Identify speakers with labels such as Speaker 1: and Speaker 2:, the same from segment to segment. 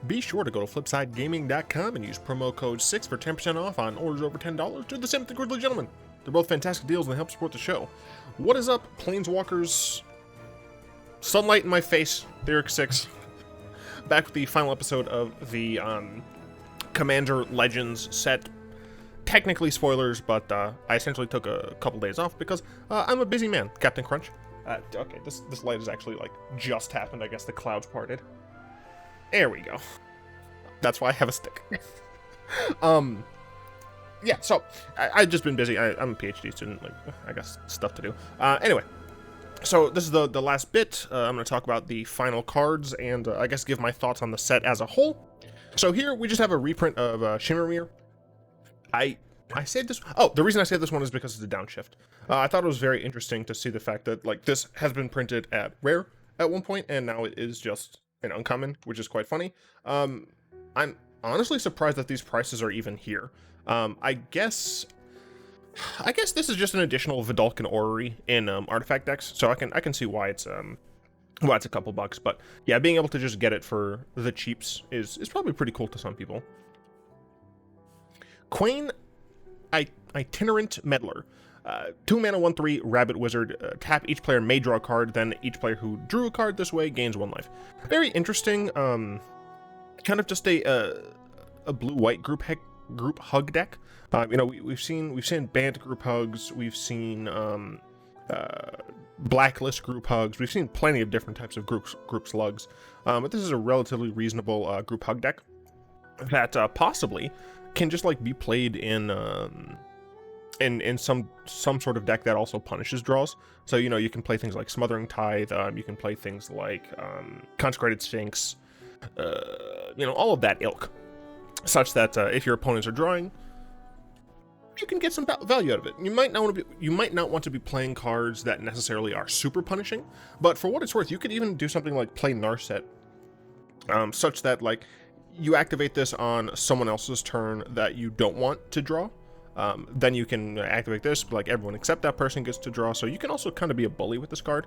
Speaker 1: Be sure to go to flipsidegaming.com and use promo code 6 for 10% off on orders over $10. Do the same with the Grizzly Gentlemen. They're both fantastic deals and they help support the show. What is up, Planeswalkers? Sunlight in my face, Lyric 6. Back with the final episode of the Commander Legends set. Technically spoilers, but I essentially took a couple days off because I'm a busy man, Captain Crunch. Okay, this light has actually, like, just happened. I guess the clouds parted. There we go. That's why I have a stick. Yeah, so, I've just been busy. I'm a PhD student, like, I got stuff to do. Anyway, so this is the last bit. I'm going to talk about the final cards and, I guess, give my thoughts on the set as a whole. So here, we just have a reprint of Shimmer Mirror. I saved this. Oh, the reason I saved this one is because of the downshift. I thought it was very interesting to see the fact that, like, this has been printed at rare at one point, and now it is just an uncommon, which is quite funny. I'm honestly surprised that these prices are even here. I guess this is just an additional Vidalcan Orrery in artifact decks, so I can see why it's a couple bucks. But yeah, being able to just get it for the cheaps is probably pretty cool to some people. Quain Itinerant Meddler. 2 mana, 1/3, Rabbit Wizard. Tap, each player may draw a card, then each player who drew a card this way gains 1 life. Very interesting, kind of just a blue-white group hug deck. You know, we've seen banned group hugs, we've seen blacklist group hugs, we've seen plenty of different types of group slugs, but this is a relatively reasonable group hug deck that possibly can just, like, be played in some sort of deck that also punishes draws. So, you know, you can play things like Smothering Tithe, you can play things like Consecrated Sphinx, you know, all of that ilk, such that if your opponents are drawing, you can get some value out of it. You might not want to be playing cards that necessarily are super punishing, but for what it's worth, you could even do something like play Narset, such that, like, you activate this on someone else's turn that you don't want to draw. Then you can activate this, like, everyone except that person gets to draw, so you can also kind of be a bully with this card.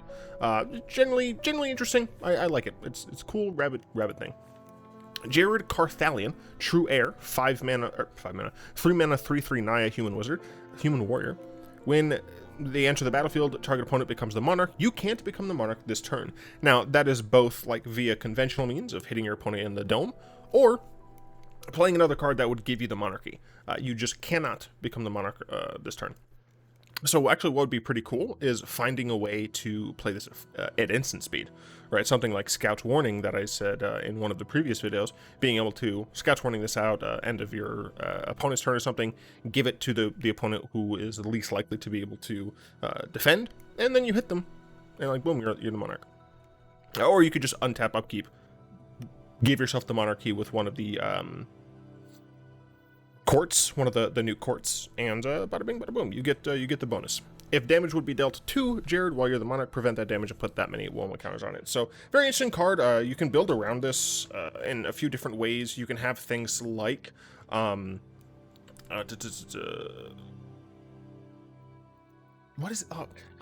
Speaker 1: Generally interesting. I like it. It's cool rabbit thing. Jared Carthalion, True Heir, 3 mana, 3/3 Naya Human Warrior. When they enter the battlefield, target opponent becomes the monarch. You can't become the monarch this turn. Now, that is both, like, via conventional means of hitting your opponent in the dome, or playing another card that would give you the monarchy. You just cannot become the monarch this turn. So actually what would be pretty cool is finding a way to play this at instant speed, right? Something like Scout's Warning that I said in one of the previous videos, being able to Scout's Warning this out, end of your opponent's turn or something, give it to the opponent who is the least likely to be able to defend, and then you hit them, and, like, boom, you're the monarch. Or you could just untap upkeep, give yourself the monarchy with one of the courts, one of the new courts, and bada bing, bada boom, you get the bonus. If damage would be dealt to Jared while you're the monarch, prevent that damage and put that many 1/1 counters on it. So, very interesting card. You can build around this in a few different ways. You can have things like what is it?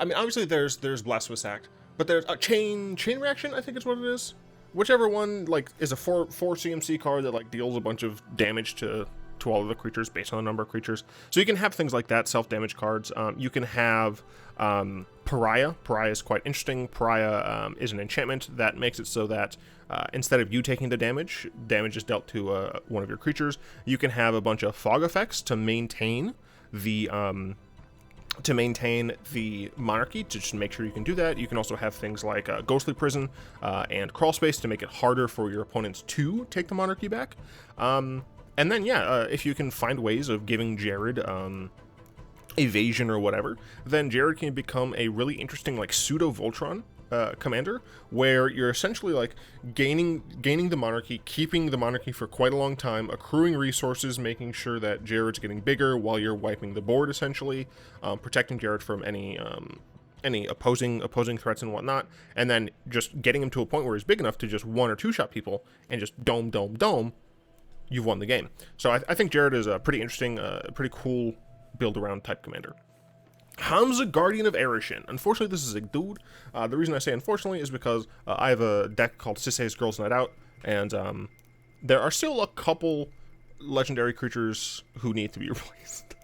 Speaker 1: I mean, obviously there's Blasphemous Act, but there's a chain reaction, I think is what it is. Whichever one, like, is a 4 CMC card that, like, deals a bunch of damage to all of the creatures based on the number of creatures. So you can have things like that, self-damage cards. You can have Pariah. Pariah is quite interesting. Pariah is an enchantment that makes it so that instead of you taking the damage is dealt to one of your creatures. You can have a bunch of fog effects to maintain the monarchy, to just make sure you can do that. You can also have things like Ghostly Prison and Crawl Space to make it harder for your opponents to take the monarchy back. And then, yeah, if you can find ways of giving Jared evasion or whatever, then Jared can become a really interesting, like, pseudo Voltron commander, where you're essentially, like, gaining the monarchy, keeping the monarchy for quite a long time, accruing resources, making sure that Jared's getting bigger while you're wiping the board, essentially, protecting Jared from any opposing threats and whatnot, and then just getting him to a point where he's big enough to just 1 or 2 shot people and just dome. You've won the game. So I think Jared is a pretty interesting, pretty cool build-around type commander. Hamza, Guardian of Erishin. Unfortunately, this is a dude. The reason I say unfortunately is because I have a deck called Sisei's Girls Night Out, and There are still a couple legendary creatures who need to be replaced.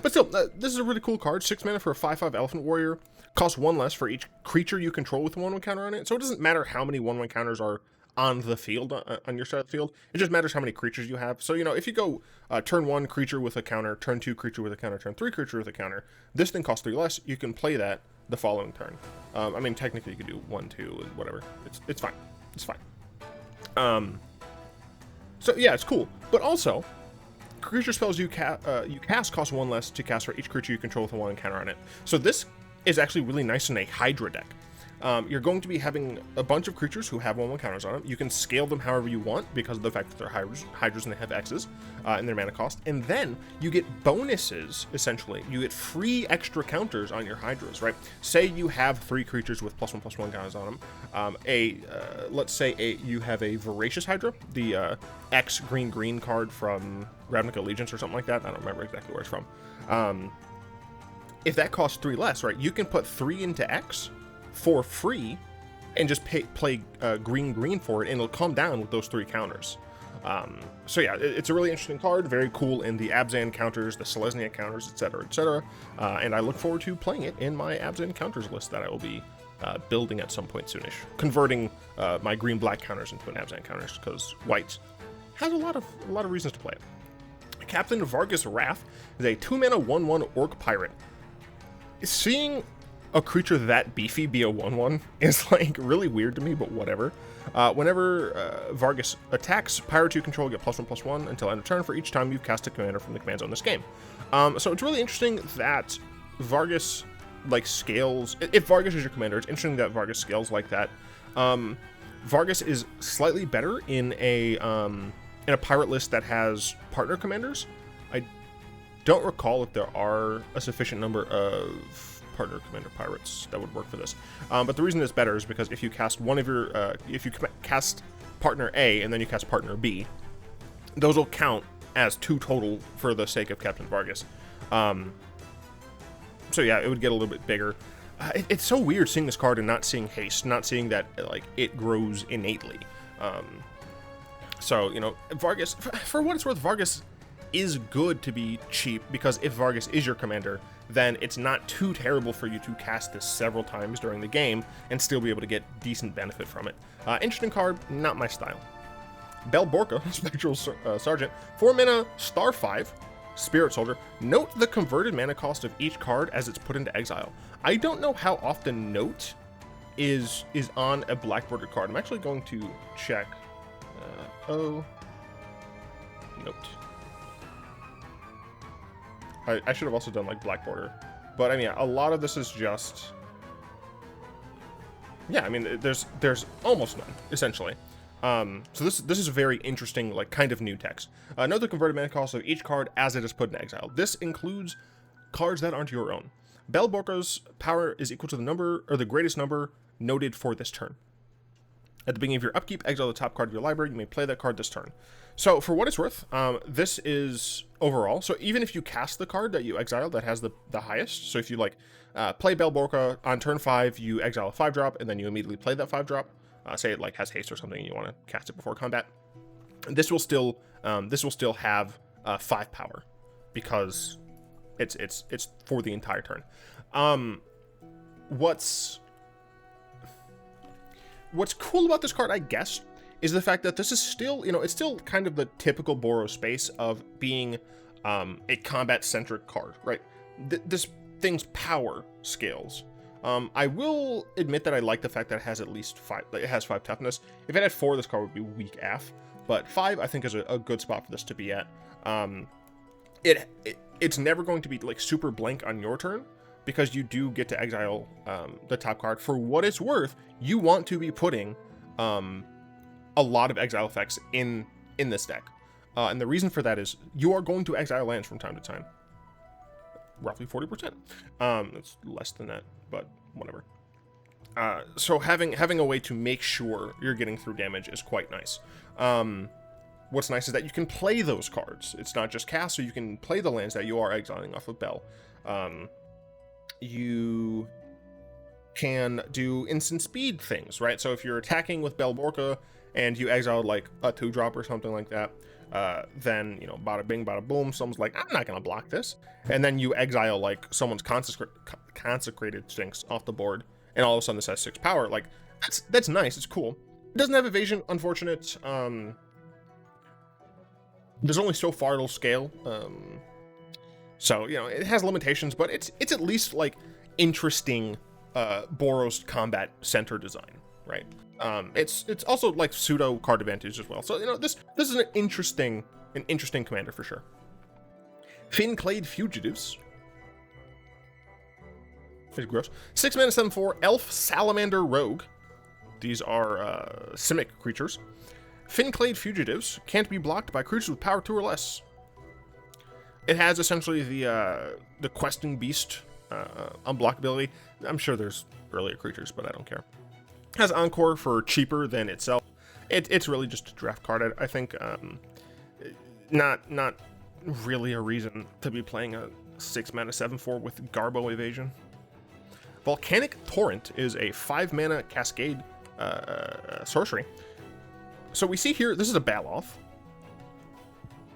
Speaker 1: But still, this is a really cool card. 6 mana for a 5/5 Elephant Warrior. Costs 1 less for each creature you control with a 1/1 counter on it. So it doesn't matter how many 1/1 counters are on the field, on your side of the field. It just matters how many creatures you have. So, you know, if you go turn 1 creature with a counter, turn 2 creature with a counter, turn 3 creature with a counter, this thing costs 3 less. You can play that the following turn. I mean, technically you could do 1, 2, whatever. It's fine. It's fine. So yeah, it's cool. But also, creature spells you cast cost 1 less to cast for each creature you control with a 1 counter on it. So this is actually really nice in a Hydra deck. You're going to be having a bunch of creatures who have 1/1 counters on them. You can scale them however you want because of the fact that they're Hydras and they have X's in their mana cost. And then you get bonuses, essentially. You get free extra counters on your Hydras, right? Say you have 3 creatures with +1/+1 counters on them. Let's say you have a Voracious Hydra, the X green card from Ravnica Allegiance or something like that. I don't remember exactly where it's from. If that costs 3 less, right, you can put 3 into X for free and just play green for it, and it'll come down with those 3 counters. So yeah, it's a really interesting card, very cool in the Abzan counters, the Selesnya counters, etc., etc. And I look forward to playing it in my Abzan counters list that I will be building at some point soonish, converting my green-black counters into an Abzan counters, because white has a lot of reasons to play it. Captain Vargas Rath is a 2-mana 1/1 Orc Pirate. Seeing a creature that beefy be a 1/1 is like really weird to me, but whatever. Whenever Vargas attacks, pirates you control get +1/+1 until end of turn for each time you've cast a commander from the command zone this game. So it's really interesting that Vargas like scales. If Vargas is your commander, it's interesting that Vargas scales like that. Vargas is slightly better in a pirate list that has partner commanders. I don't recall if there are a sufficient number of partner commander pirates that would work for this, but the reason it's better is because if you cast one of your if you cast partner A and then you cast partner B, those will count as 2 total for the sake of Captain Vargas. So yeah, it would get a little bit bigger. It's so weird seeing this card and not seeing haste, not seeing that like it grows innately. So you know, Vargas, for what it's worth, Vargas is good to be cheap, because if Vargas is your commander, then it's not too terrible for you to cast this several times during the game and still be able to get decent benefit from it. Interesting card, not my style. Belborka, Spectral Sergeant, 4 mana, star 5, Spirit Soldier. Note the converted mana cost of each card as it's put into exile. I don't know how often Note is on a black bordered card. I'm actually going to check. Note. I should have also done like black border, but I mean, a lot of this is just, yeah, I mean, there's almost none essentially. So this is a very interesting, like, kind of new text. Note the converted mana cost of each card as it is put in exile. This includes cards that aren't your own. Belborka's power is equal to the number, or the greatest number noted for this turn. At the beginning of your upkeep, exile the top card of your library. You may play that card this turn. So for what it's worth, this is overall. So even if you cast the card that you exiled that has the highest, so if you like play Belborka on turn 5, you exile a 5-drop, and then you immediately play that 5-drop. Say it like has haste or something, and you want to cast it before combat. This will still have 5 power because it's for the entire turn. What's cool about this card, I guess, is the fact that this is still, you know, it's still kind of the typical Boros space of being a combat-centric card, right? This thing's power scales. I will admit that I like the fact that it has at least 5. It has 5 toughness. If it had 4, this card would be weak AF. But 5, I think, is a good spot for this to be at. It's never going to be like super blank on your turn, because you do get to exile the top card. For what it's worth, you want to be putting a lot of exile effects in this deck. And the reason for that is you are going to exile lands from time to time. Roughly 40%. It's less than that, but whatever. So having a way to make sure you're getting through damage is quite nice. What's nice is that you can play those cards. It's not just cast, so you can play the lands that you are exiling off of Bell. You can do instant speed things, right? So if you're attacking with Belborka and you exile like a 2-drop or something like that, then, you know, bada bing, bada boom, someone's like, I'm not going to block this. And then you exile like someone's consecrated Sphinx off the board, and all of a sudden this has 6 power. Like, that's nice, it's cool. It doesn't have evasion, unfortunate. There's only so far it'll scale. So, you know, it has limitations, but it's at least like interesting Boros combat center design, right? It's also like pseudo card advantage as well. So, you know, this is an interesting commander for sure. Finclade Fugitives. It's gross. 6 mana, 7/4 Elf Salamander Rogue. These are Simic creatures. Finclade Fugitives can't be blocked by creatures with power 2 or less. It has essentially the questing beast unblockability. I'm sure there's earlier creatures, but I don't care. It has Encore for cheaper than itself. It's really just a draft card, I think. Not really a reason to be playing a 6 mana 7/4 with Garbo evasion. Volcanic Torrent is a 5 mana Cascade sorcery. So we see here, this is a Baloth.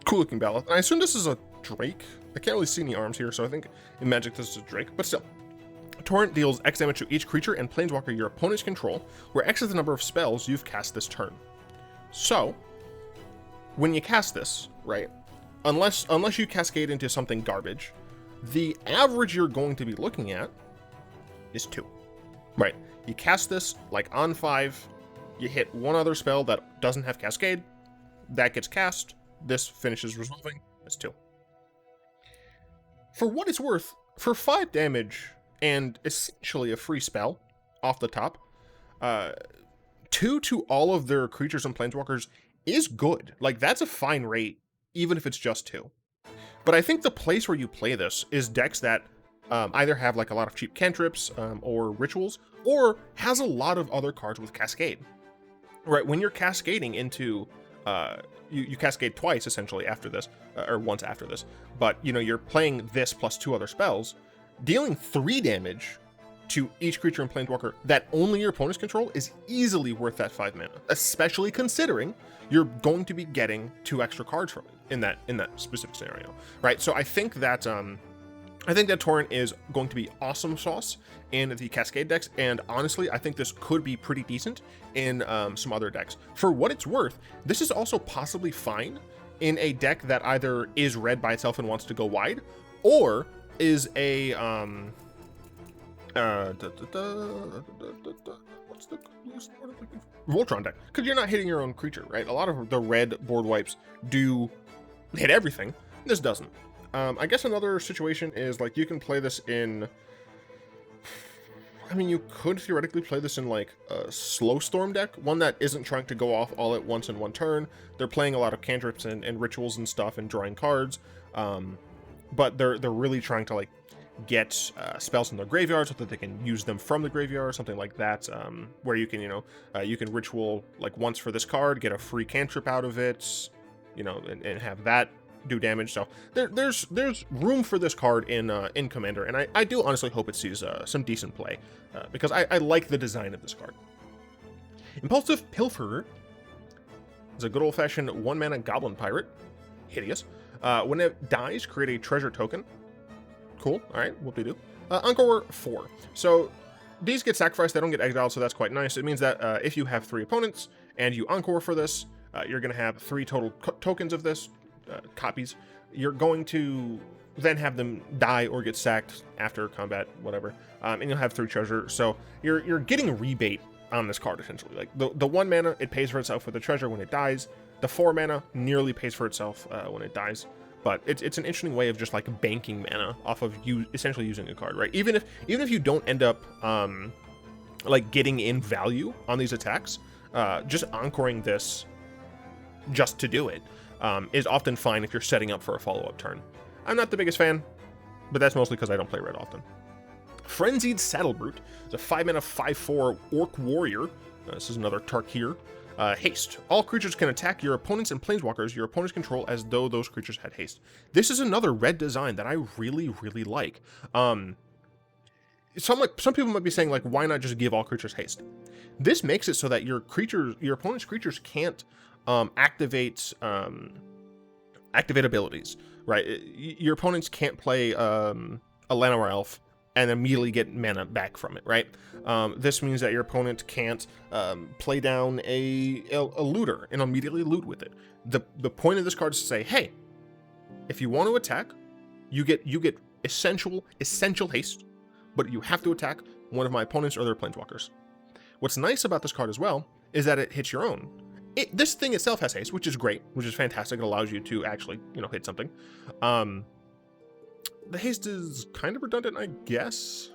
Speaker 1: Cool looking Baloth. And I assume this is a Drake. I can't really see any arms here, so I think in Magic this is a Drake, but still. Torrent deals X damage to each creature and planeswalker your opponent's control, where X is the number of spells you've cast this turn. So, when you cast this, right, unless you cascade into something garbage, the average you're going to be looking at is 2. Right, you cast this like on 5, you hit one other spell that doesn't have Cascade, that gets cast, this finishes resolving, that's 2. For what it's worth, for 5 damage and essentially a free spell off the top, 2 to all of their creatures and planeswalkers is good. Like, that's a fine rate, even if it's just 2. But I think the place where you play this is decks that either have like a lot of cheap cantrips or rituals, or has a lot of other cards with Cascade. Right, when you're cascading into, you cascade twice essentially after this, or once after this, but you know, you're playing this plus 2 other spells, dealing 3 damage to each creature and planeswalker that only your opponents control is easily worth that 5 mana, especially considering you're going to be getting 2 extra cards from it in that specific scenario, right? So I think that Torrent is going to be awesome sauce in the Cascade decks, and honestly, I think this could be pretty decent in some other decks. For what it's worth, this is also possibly fine in a deck that either is red by itself and wants to go wide, or is a what's the word I'm looking for? Voltron deck, because you're not hitting your own creature, right? A lot of the red board wipes do hit everything. This doesn't. I guess another situation is like you can play this in, I mean, you could theoretically play this in like a slow storm deck, one that isn't trying to go off all at once in one turn. They're playing a lot of cantrips and rituals and stuff and drawing cards, but they're really trying to like get spells in their graveyard so that they can use them from the graveyard, something like that, where you can, you can ritual like once for this card, get a free cantrip out of it, and have that do damage. So there's room for this card in Commander, and I do honestly hope it sees some decent play, because I like the design of this card. Impulsive Pilferer is a good old-fashioned 1-mana Goblin Pirate. Hideous. When it dies, create a treasure token. Cool. All right, whoop-de-doo. Encore 4. So these get sacrificed, they don't get exiled, so that's quite nice. It means that if you have 3 opponents and you Encore for this, you're going to have 3 total tokens of this, copies. You're going to then have them die or get sacked after combat, whatever, and you'll have 3 treasure. So you're getting a rebate on this card, essentially. Like the 1 mana, it pays for itself with the treasure when it dies. The 4 mana nearly pays for itself when it dies. But it's an interesting way of just like banking mana off of you essentially using a card, right? Even if you don't end up like getting in value on these attacks, just encoring this just to do it is often fine if you're setting up for a follow-up turn. I'm not the biggest fan, but that's mostly because I don't play red often. Frenzied Saddlebrute is a 5-mana 5/4 Orc Warrior. This is another Tarkir. Haste. All creatures can attack your opponents and planeswalkers your opponents control as though those creatures had haste. This is another red design that I really, really like. some people might be saying, like, why not just give all creatures haste? This makes it so that your opponent's creatures can't activate abilities, right? Your opponents can't play a Llanowar Elf and immediately get mana back from it, right? This means that your opponent can't play down a looter and immediately loot with it. The point of this card is to say, hey, if you want to attack, you get essential haste, but you have to attack one of my opponents or their planeswalkers. What's nice about this card as well is that it hits your own. This thing itself has haste, which is great, which is fantastic. It allows you to actually, hit something. The haste is kind of redundant, I guess.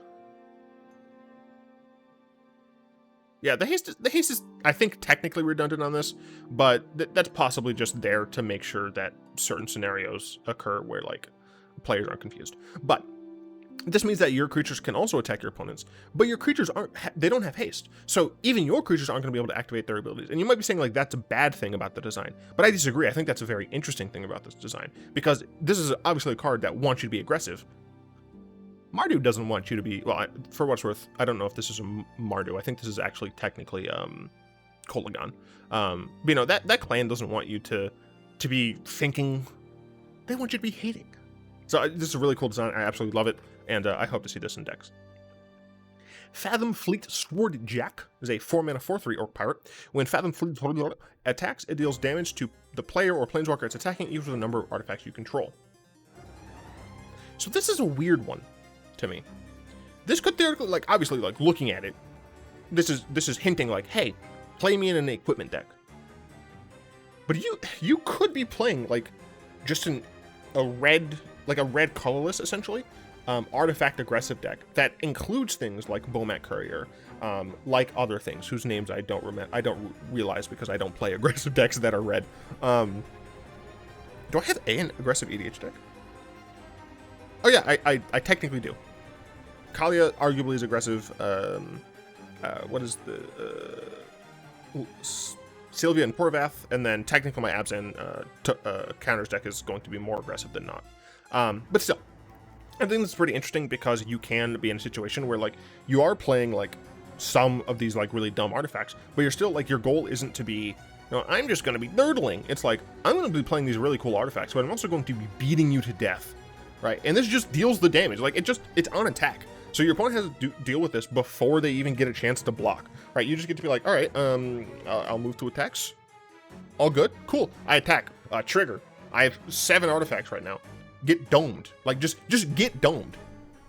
Speaker 1: Yeah, the haste is, I think, technically redundant on this, but that's possibly just there to make sure that certain scenarios occur where, like, players aren't confused. But this means that your creatures can also attack your opponents, but your creatures they don't have haste. So even your creatures aren't going to be able to activate their abilities. And you might be saying, like, that's a bad thing about the design, but I disagree. I think that's a very interesting thing about this design, because this is obviously a card that wants you to be aggressive. Mardu doesn't want you to be, well, for what's worth, I don't know if this is a Mardu. I think this is actually technically Kolagon. But, that clan doesn't want you to be thinking. They want you to be hating. So this is a really cool design. I absolutely love it, and I hope to see this in decks. Fathom Fleet Sword Jack is a 4-mana 4/3 Orc Pirate. When Fathom Fleet attacks, it deals damage to the player or planeswalker it's attacking equal to the number of artifacts you control. So this is a weird one to me. This could theoretically, like, obviously, like, looking at it, this is hinting like, hey, play me in an equipment deck. But you could be playing, like, just a red colorless, essentially, artifact aggressive deck that includes things like Bomat Courier, like other things whose names I don't realize because I don't play aggressive decks that are red. Do I have an aggressive EDH deck? Oh yeah, I technically do. Kalia arguably is aggressive. What is the Sylvia and Porvath, and then technically my Abzan counters deck is going to be more aggressive than not. But still, I think this is pretty interesting because you can be in a situation where, like, you are playing, like, some of these, like, really dumb artifacts, but you're still, like, your goal isn't to be, I'm just going to be nerdling. It's like, I'm going to be playing these really cool artifacts, but I'm also going to be beating you to death, right? And this just deals the damage. Like, it's on attack. So your opponent has to deal with this before they even get a chance to block, right? You just get to be like, all right, I'll move to attacks. All good, cool. I attack, trigger. I have 7 artifacts right now. Get domed. Like, just get domed.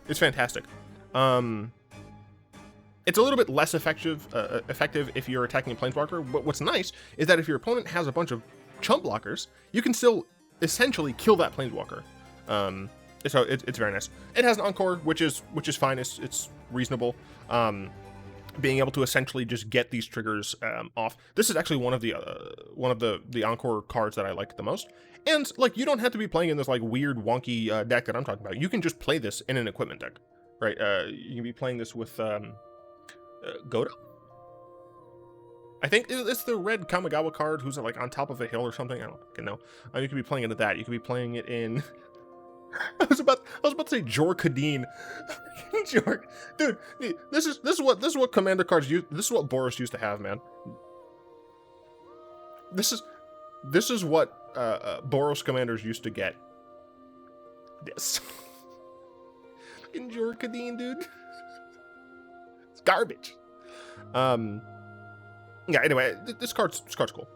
Speaker 1: It's fantastic. It's a little bit less effective if you're attacking a planeswalker, but what's nice is that if your opponent has a bunch of chump blockers, you can still essentially kill that planeswalker. So it's very nice. It has an encore, which is fine. It's reasonable. Being able to essentially just get these triggers off. This is actually one of the encore cards that I like the most. And, like, you don't have to be playing in this, like, weird wonky deck that I'm talking about. You can just play this in an equipment deck, right? You can be playing this with Goda. I think it's the red Kamigawa card who's, like, on top of a hill or something. I don't fucking know. You could be playing into that. You could be playing it in. I was about to say Jor Kadeen. Jor, dude, this is what commander cards use. This is what Boris used to have, man. This is what Boros commanders used to get. This. Fucking Jor Kadeen, dude. It's garbage. Yeah. Anyway, this card's cool.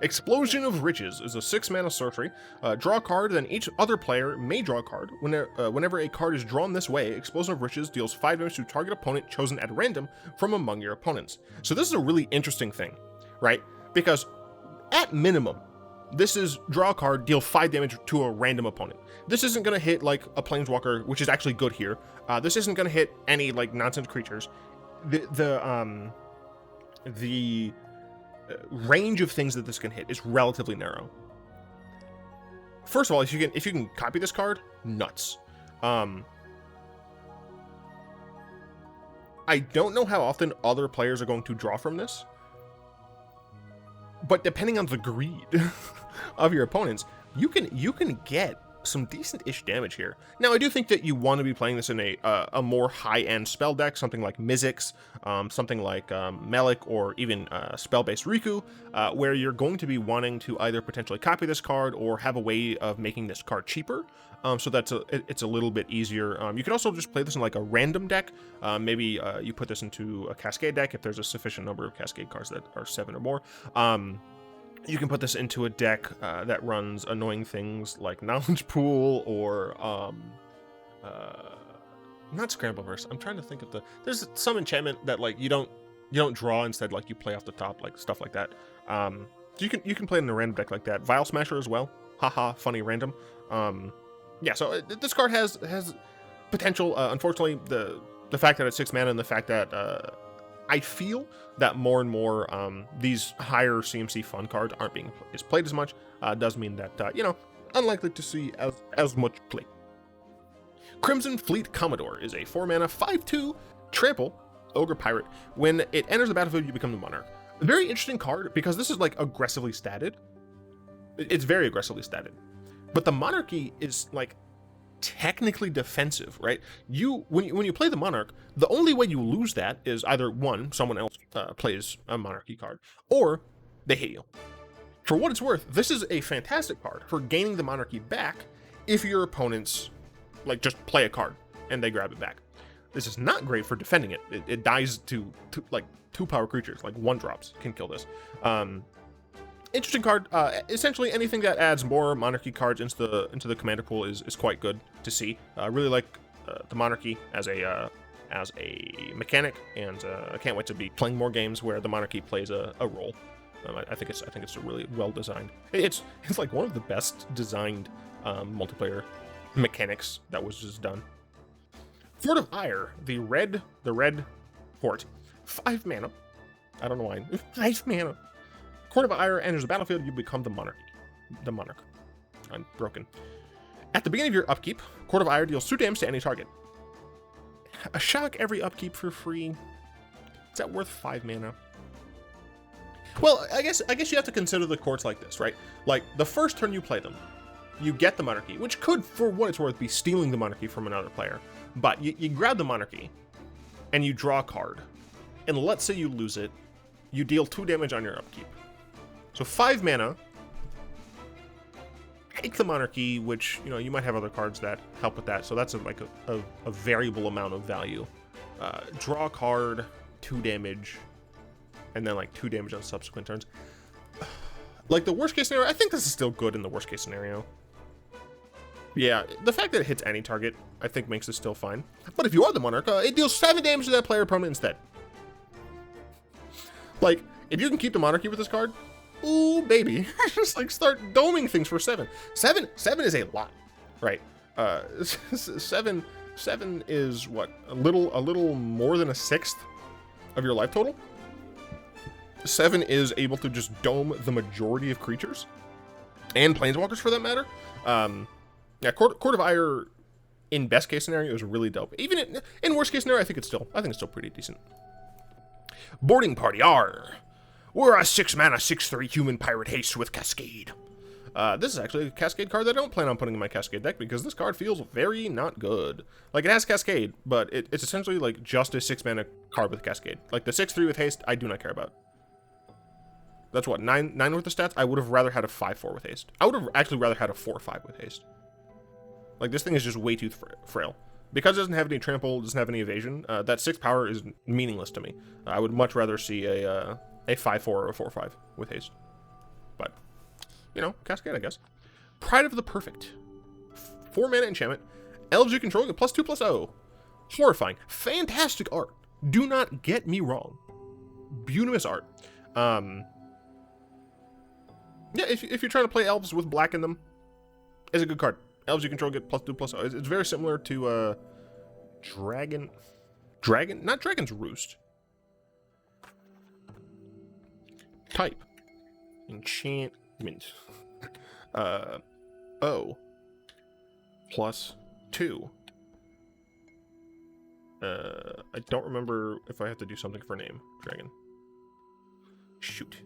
Speaker 1: Explosion of Riches is a 6-mana sorcery. Draw a card, then each other player may draw a card. Whenever a card is drawn this way, Explosion of Riches deals 5 damage to target opponent chosen at random from among your opponents. So this is a really interesting thing, right? Because at minimum, this is draw a card, deal 5 damage to a random opponent. This isn't going to hit, like, a planeswalker, which is actually good here. This isn't going to hit any, like, nonsense creatures. The range of things that this can hit is relatively narrow. First of all, if you can copy this card, nuts. I don't know how often other players are going to draw from this, but depending on the greed of your opponents, you can get some decent-ish damage here. Now, I do think that you want to be playing this in a more high-end spell deck, something like Mizzix, something like Melik, or even spell-based Riku, where you're going to be wanting to either potentially copy this card or have a way of making this card cheaper. So it's a little bit easier. You can also just play this in like a random deck. Maybe you put this into a Cascade deck if there's a sufficient number of Cascade cards that are 7 or more. You can put this into a deck that runs annoying things like Knowledge Pool or not Scrambleverse. I'm trying to think of there's some enchantment that like you don't draw, instead like you play off the top, like stuff like that. So you can play it in a random deck like that. Vial Smasher as well. Haha, funny random. Yeah, so this card has potential. Unfortunately, the fact that it's 6 mana and the fact that I feel that more and more these higher CMC fun cards aren't being played as much does mean that unlikely to see as much play. Crimson Fleet Commodore is a 4 mana 5/2 trample ogre pirate. When it enters the battlefield, you become the monarch. A very interesting card because this is like aggressively statted. It's very aggressively statted. But the monarchy is like technically defensive, right? When you play the monarch, the only way you lose that is either one, someone else plays a monarchy card, or they hit you. For what it's worth, this is a fantastic card for gaining the monarchy back if your opponents like just play a card and they grab it back. This is not great for defending it. It dies to like 2-power creatures, like 1-drops can kill this. Interesting card. Essentially anything that adds more monarchy cards into the commander pool is quite good to see. I really like the monarchy as a mechanic, and I can't wait to be playing more games where the monarchy plays a role. I think it's a really well designed. It's like one of the best designed multiplayer mechanics that was just done. Fort of Ire, the red fort, 5 mana. I don't know why. 5 mana. Court of Ire enters the battlefield, you become the monarch. I'm broken. At the beginning of your upkeep, Court of Ire deals 2 damage to any target. A shock every upkeep for free. Is that worth 5 mana? Well, I guess you have to consider the courts like this, right? Like the first turn you play them, you get the monarchy, which could, for what it's worth, be stealing the monarchy from another player. But you grab the monarchy, and you draw a card. And let's say you lose it, you deal 2 damage on your upkeep. So 5 mana, take the monarchy, which, you might have other cards that help with that. So that's a variable amount of value. Draw a card, 2 damage, and then like 2 damage on subsequent turns. Like the worst case scenario, I think this is still good in the worst case scenario. Yeah, the fact that it hits any target, I think makes it still fine. But if you are the monarch, it deals 7 damage to that player opponent instead. Like, if you can keep the monarchy with this card, ooh, baby. Just like start doming things for 7. 7 is a lot, right? 7 is what? A little more than a 1/6 of your life total. 7 is able to just dome the majority of creatures and planeswalkers for that matter. Yeah, Court of Ire in best case scenario is really dope. Even in worst case scenario, I think it's still pretty decent. Boarding Party R. We're a 6 mana 6/3 human pirate haste with Cascade. This is actually a Cascade card that I don't plan on putting in my Cascade deck because this card feels very not good. Like, it has Cascade, but it's essentially like just a 6 mana card with Cascade. Like the 6/3 with haste, I do not care about. That's what, 9 worth of stats? I would have rather had a 5/4 with haste. I would have actually rather had a 4/5 with haste. Like, this thing is just way too frail. Because it doesn't have any trample, doesn't have any evasion, that 6 power is meaningless to me. I would much rather see a 5/4 or a 4/5 with haste. But, Cascade, I guess. Pride of the Perfect. 4 mana enchantment. Elves you control get +2/+0. Horrifying. Fantastic art. Do not get me wrong. Beautiful art. Yeah, if you're trying to play elves with black in them, it's a good card. Elves you control get +2/+0. It's very similar to not Dragon's Roost. Type. Enchantment. O. +2. I don't remember if I have to do something for name. Dragon. Shoot.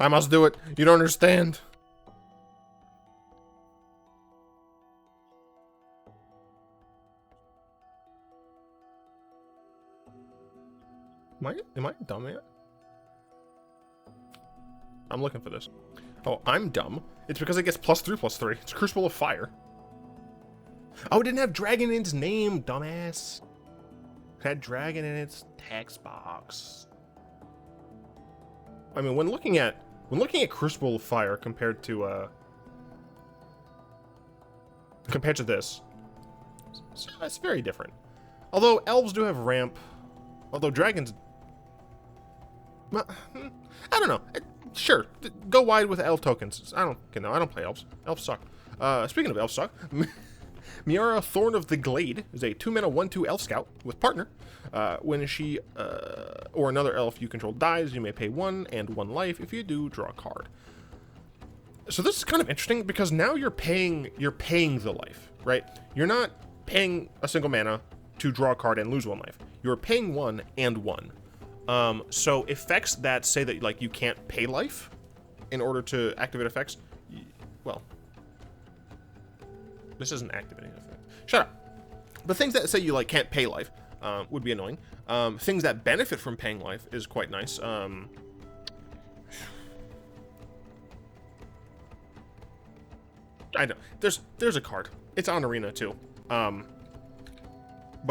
Speaker 1: I must do it. You don't understand. Am I dumb yet? I'm looking for this. Oh, I'm dumb. It's because it gets +3/+3. It's Crucible of Fire. Oh, it didn't have dragon in its name, dumbass. It had dragon in its text box. I mean, when looking at Crucible of Fire compared to this, it's very different. Although elves do have ramp, although dragons, I don't know. Sure, go wide with elf tokens. I don't play elves. Elves suck. Speaking of elves suck, Miara, Thorn of the Glade is a 2-mana 1/2 elf scout with partner. When she or another elf you control dies, you may pay 1 and 1 life. If you do, draw a card. So this is kind of interesting because now you're paying the life, right? You're not paying a single mana to draw a card and lose 1 life. You're paying 1 and 1. So effects that say that like you can't pay life in order to activate effects, well, this isn't activating effect. Shut up. But things that say you like can't pay life would be annoying. Things that benefit from paying life is quite nice. I know there's a card. It's on Arena too. But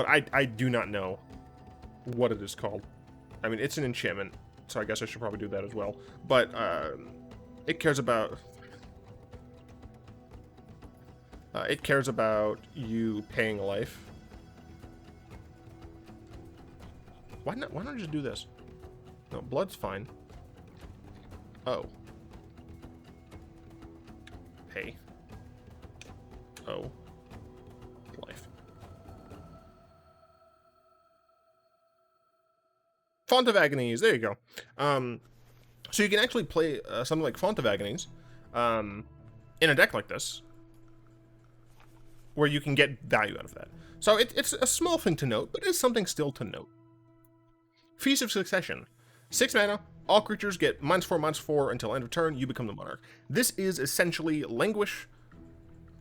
Speaker 1: I do not know what it is called. I mean, it's an enchantment, so I guess I should probably do that as well. But it cares about you paying life. Why not I just do this? No, blood's fine. Oh. Pay. Oh. Life. Font of Agonies, there you go. So you can actually play something like Font of Agonies in a deck like this, where you can get value out of that. So it's a small thing to note, but it's something still to note. Feast of Succession. 6 mana, all creatures get -4/-4 until end of turn, you become the monarch. This is essentially Languish.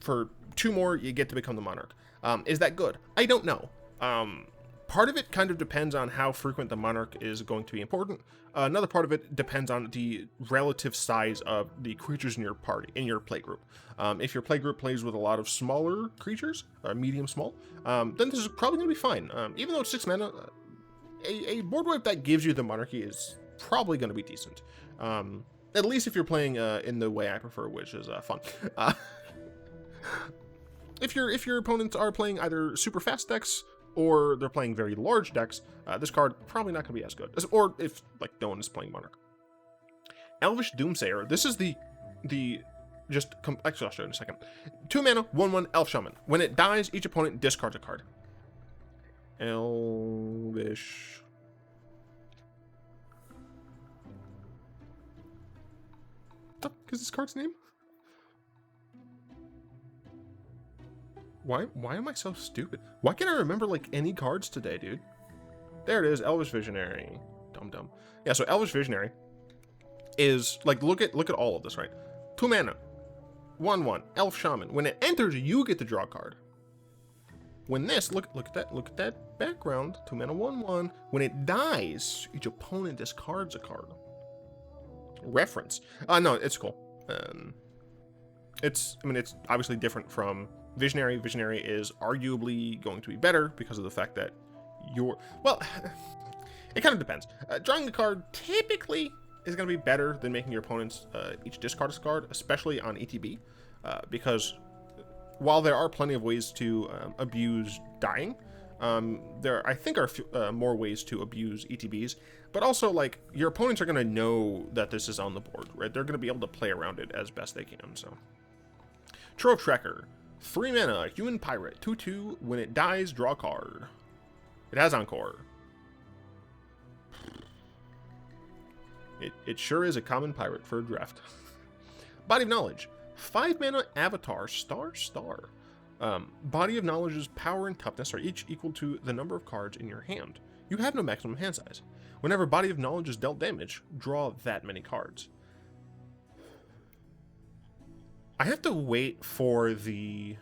Speaker 1: For 2 more, you get to become the monarch. Is that good? I don't know. Part of it kind of depends on how frequent the monarch is going to be important. Another part of it depends on the relative size of the creatures in your party, in your playgroup. If your playgroup plays with a lot of smaller creatures, medium small, then this is probably going to be fine. Even though it's 6 mana, a board wipe that gives you the monarchy is probably going to be decent. At least if you're playing in the way I prefer, which is fun. If your opponents are playing either super fast decks or they're playing very large decks, this card probably not going to be as good. Or if like no one is playing Monarch. Elvish Doomsayer. This is actually I'll show you in a second. 2 mana, 1/1 Elf Shaman. When it dies, each opponent discards a card. Elvish. What the fuck is this card's name? Why am I so stupid? Why can't I remember like any cards today, dude? There it is, Elvish Visionary. Dumb. Yeah, so Elvish Visionary is like look at all of this, right? 2 mana, 1/1 Elf Shaman. When it enters, you get to draw a card. When this look at that background, 2 mana, 1/1. When it dies, each opponent discards a card. Reference. No, it's cool. It's obviously different from Visionary. Visionary is arguably going to be better because of the fact that it kind of depends. Drawing a card typically is going to be better than making your opponents each discard a card, especially on ETB, because while there are plenty of ways to abuse dying, there I think are more ways to abuse ETBs, but also like your opponents are going to know that this is on the board, right? They're going to be able to play around it as best they can. So Trove Tracker. 3 mana, Human Pirate, 2/2. When it dies, draw a card. It has Encore. It sure is a common pirate for a draft. Body of Knowledge. 5 mana, Avatar, star. Body of Knowledge's power and toughness are each equal to the number of cards in your hand. You have no maximum hand size. Whenever Body of Knowledge is dealt damage, draw that many cards. I have to wait for the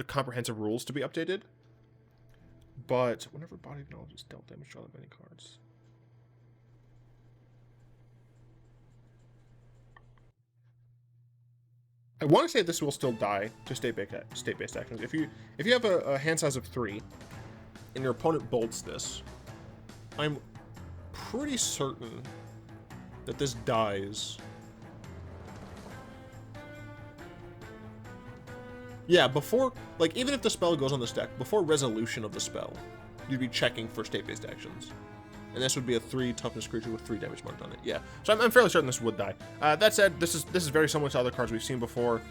Speaker 1: comprehensive rules to be updated. But whenever body of knowledge is dealt damage, draw that many cards. I want to say this will still die to state-based actions. If you have a hand size of 3 and your opponent bolts this, I'm pretty certain that this dies. Yeah, before, like, even if the spell goes on this deck, before resolution of the spell, you'd be checking for state-based actions. And this would be a 3 toughness creature with 3 damage marked on it. Yeah, so I'm fairly certain this would die. That said, this is very similar to other cards we've seen before.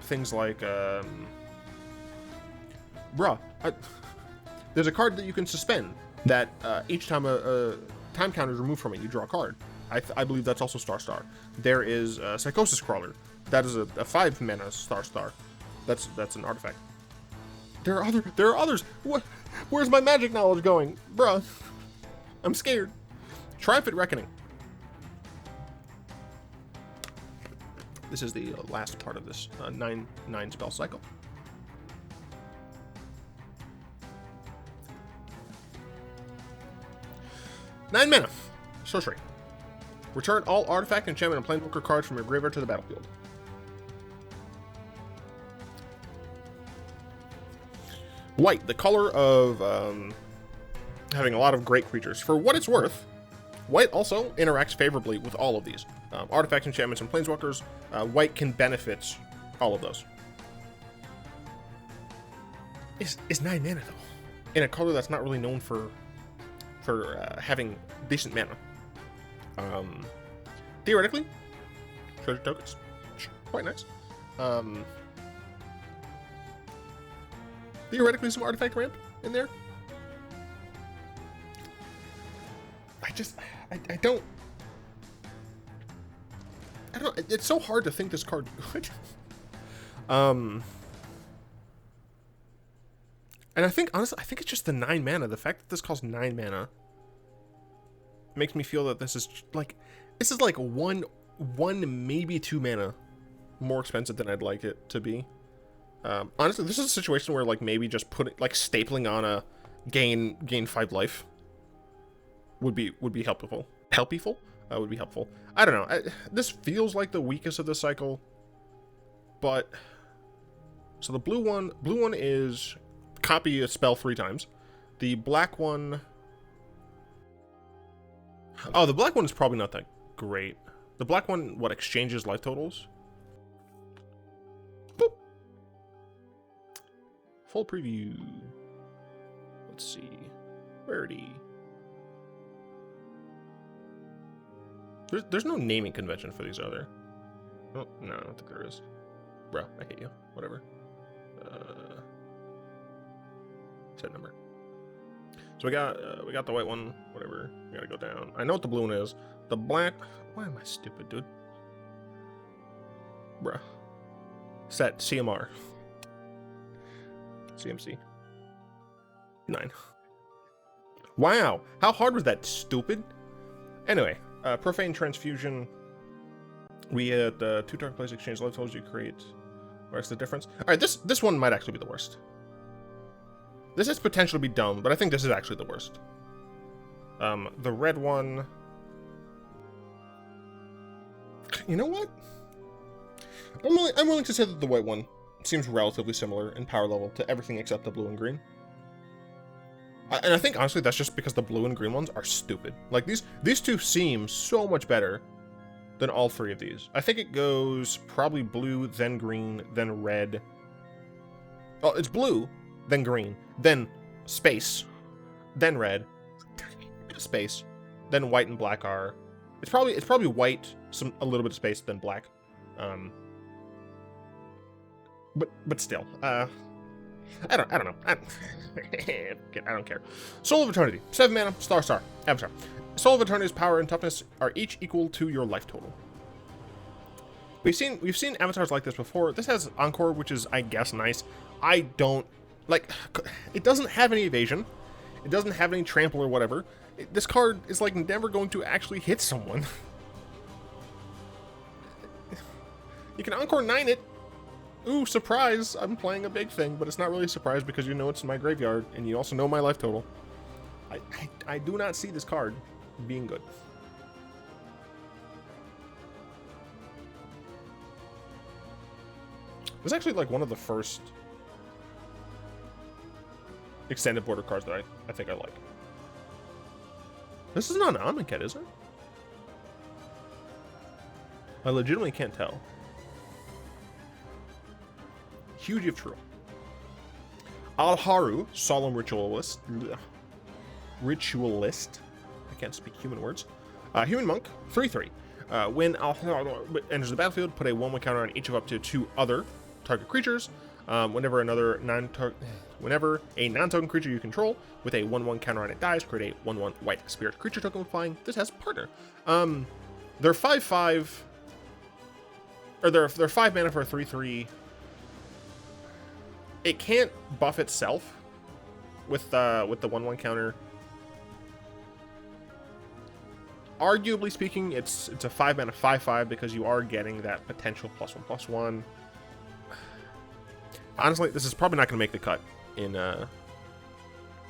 Speaker 1: Things like, there's a card that you can suspend that each time a time counter is removed from it, you draw a card. I believe that's also Star. There is Psychosis Crawler. That is a 5 mana Star. That's an artifact. There are others. What? Where's my magic knowledge going, bruh? I'm scared. Triumphant Reckoning. This is the last part of this 9 spell cycle. Nine mana. Sorcery. Return all artifact, enchantment, and planeswalker cards from your graveyard to the battlefield. White, the color of having a lot of great creatures. For what it's worth, white also interacts favorably with all of these. Artifacts, enchantments, and planeswalkers. White can benefit all of those. Is 9 mana, though. In a color that's not really known for having decent mana. Theoretically, treasure tokens. Quite nice. Theoretically, some artifact ramp in there. I don't, it's so hard to think this card good. And I think, honestly, I think it's just the 9 mana. The fact that this costs 9 mana makes me feel that this is like one, maybe 2 mana more expensive than I'd like it to be. Honestly, this is a situation where, like, maybe just stapling on a gain 5 life would be helpful. Would be helpful. I don't know. This feels like the weakest of the cycle, but so the blue one is copy a spell 3 times. The black one, the black one is probably not that great. The black one, exchanges life totals? Boop. Full preview. Let's see. Rarity. There's no naming convention for these, are there? Oh, no, I don't think there is. Bruh, I hate you. Whatever. Set number. So we got the white one. Whatever. We gotta go down. I know what the blue one is. The black. Why am I stupid, dude? Bruh. Set CMR. CMC. 9. Wow. How hard was that, stupid? Anyway. Profane Transfusion. We had 2 dark place exchange life totals you create. Where's the difference? Alright, this one might actually be the worst. This is potentially be dumb, but I think this is actually the worst. The red one. You know what? I'm willing to say that the white one seems relatively similar in power level to everything except the blue and green. And I think, honestly, that's just because the blue and green ones are stupid. Like, these two seem so much better than all 3 of these. I think it goes probably blue, then green, then red. Oh, it's blue, then green, then space, then red, space, then white and black are... It's probably white, a little bit of space, then black. But still, I don't know. I don't care. Soul of Eternity, 7 mana, star, Avatar. Soul of Eternity's power and toughness are each equal to your life total. We've seen avatars like this before. This has Encore, which is, I guess, nice. I don't like. It doesn't have any evasion. It doesn't have any trample or whatever. This card is like never going to actually hit someone. You can Encore 9 it. Ooh, surprise! I'm playing a big thing, but it's not really a surprise because you know it's in my graveyard, and you also know my life total. I do not see this card being good. It's actually like one of the first extended border cards that I think I like. This is not an Amonkhet, is it? I legitimately can't tell. Huge if true. Alharu, Solemn Ritualist. I can't speak human words. Human Monk, 3/3. When Alharu enters the battlefield, put a 1/1 counter on each of up to 2 other target creatures. Whenever a non-token creature you control with a 1/1 counter on it dies, create a 1/1 white spirit creature token with flying. This has partner. They're 5/5, or they're 5 mana for a 3/3. It can't buff itself with the 1/1 counter. Arguably speaking, it's a 5 mana 5/5 because you are getting that potential +1/+1. Honestly, this is probably not going to make the cut in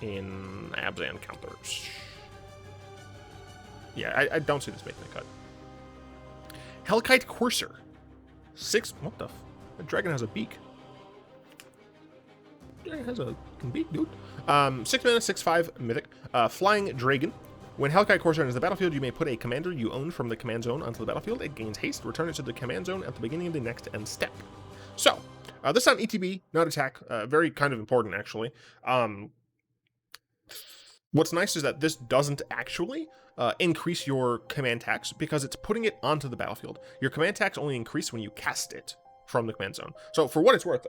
Speaker 1: Abzan counters. Yeah, I don't see this making the cut. Hellkite Courser. 6. What the? The dragon has a beak. Dragon has a beak, dude. 6 mana, 6/5 mythic. Flying Dragon. When Hellkite Courser enters the battlefield, you may put a commander you own from the command zone onto the battlefield. It gains haste. Return it to the command zone at the beginning of the next end step. So, this time ETB, not attack. Very kind of important, actually. What's nice is that this doesn't actually increase your command tax because it's putting it onto the battlefield. Your command tax only increases when you cast it from the command zone. So, for what it's worth,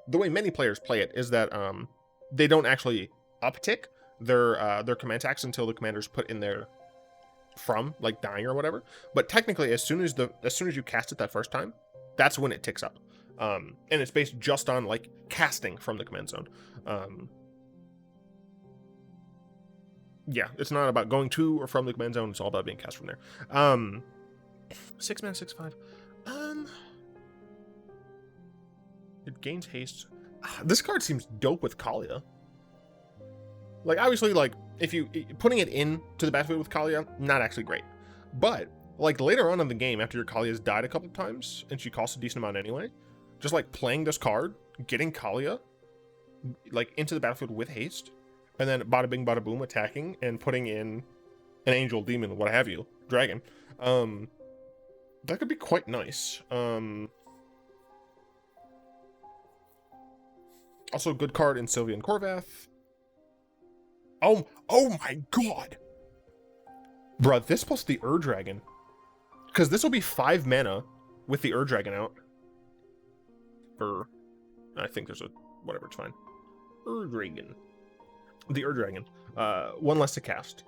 Speaker 1: the way many players play it is that they don't actually uptick their command tax until the commander's put in there from, like, dying or whatever. But technically, as soon as you cast it that first time, that's when it ticks up. And it's based just on, like, casting from the command zone. Yeah, it's not about going to or from the command zone. It's all about being cast from there. 6 mana, 6/5. It gains haste. This card seems dope with Kaalia. Like, obviously, like, if you putting it in to the battlefield with Kaalia, not actually great. But, like, later on in the game, after your Kalia's died a couple times, and she costs a decent amount anyway, just, like, playing this card, getting Kaalia, like, into the battlefield with haste, and then bada bing, bada boom, attacking, and putting in an angel, demon, what have you, dragon, that could be quite nice. Also, good card in Sylvian Korvath. Oh my god! Bruh, this plus the Dragon. Because this will be 5 mana with the Dragon out. I think there's a... whatever, it's fine. Dragon. The Dragon. 1 less to cast.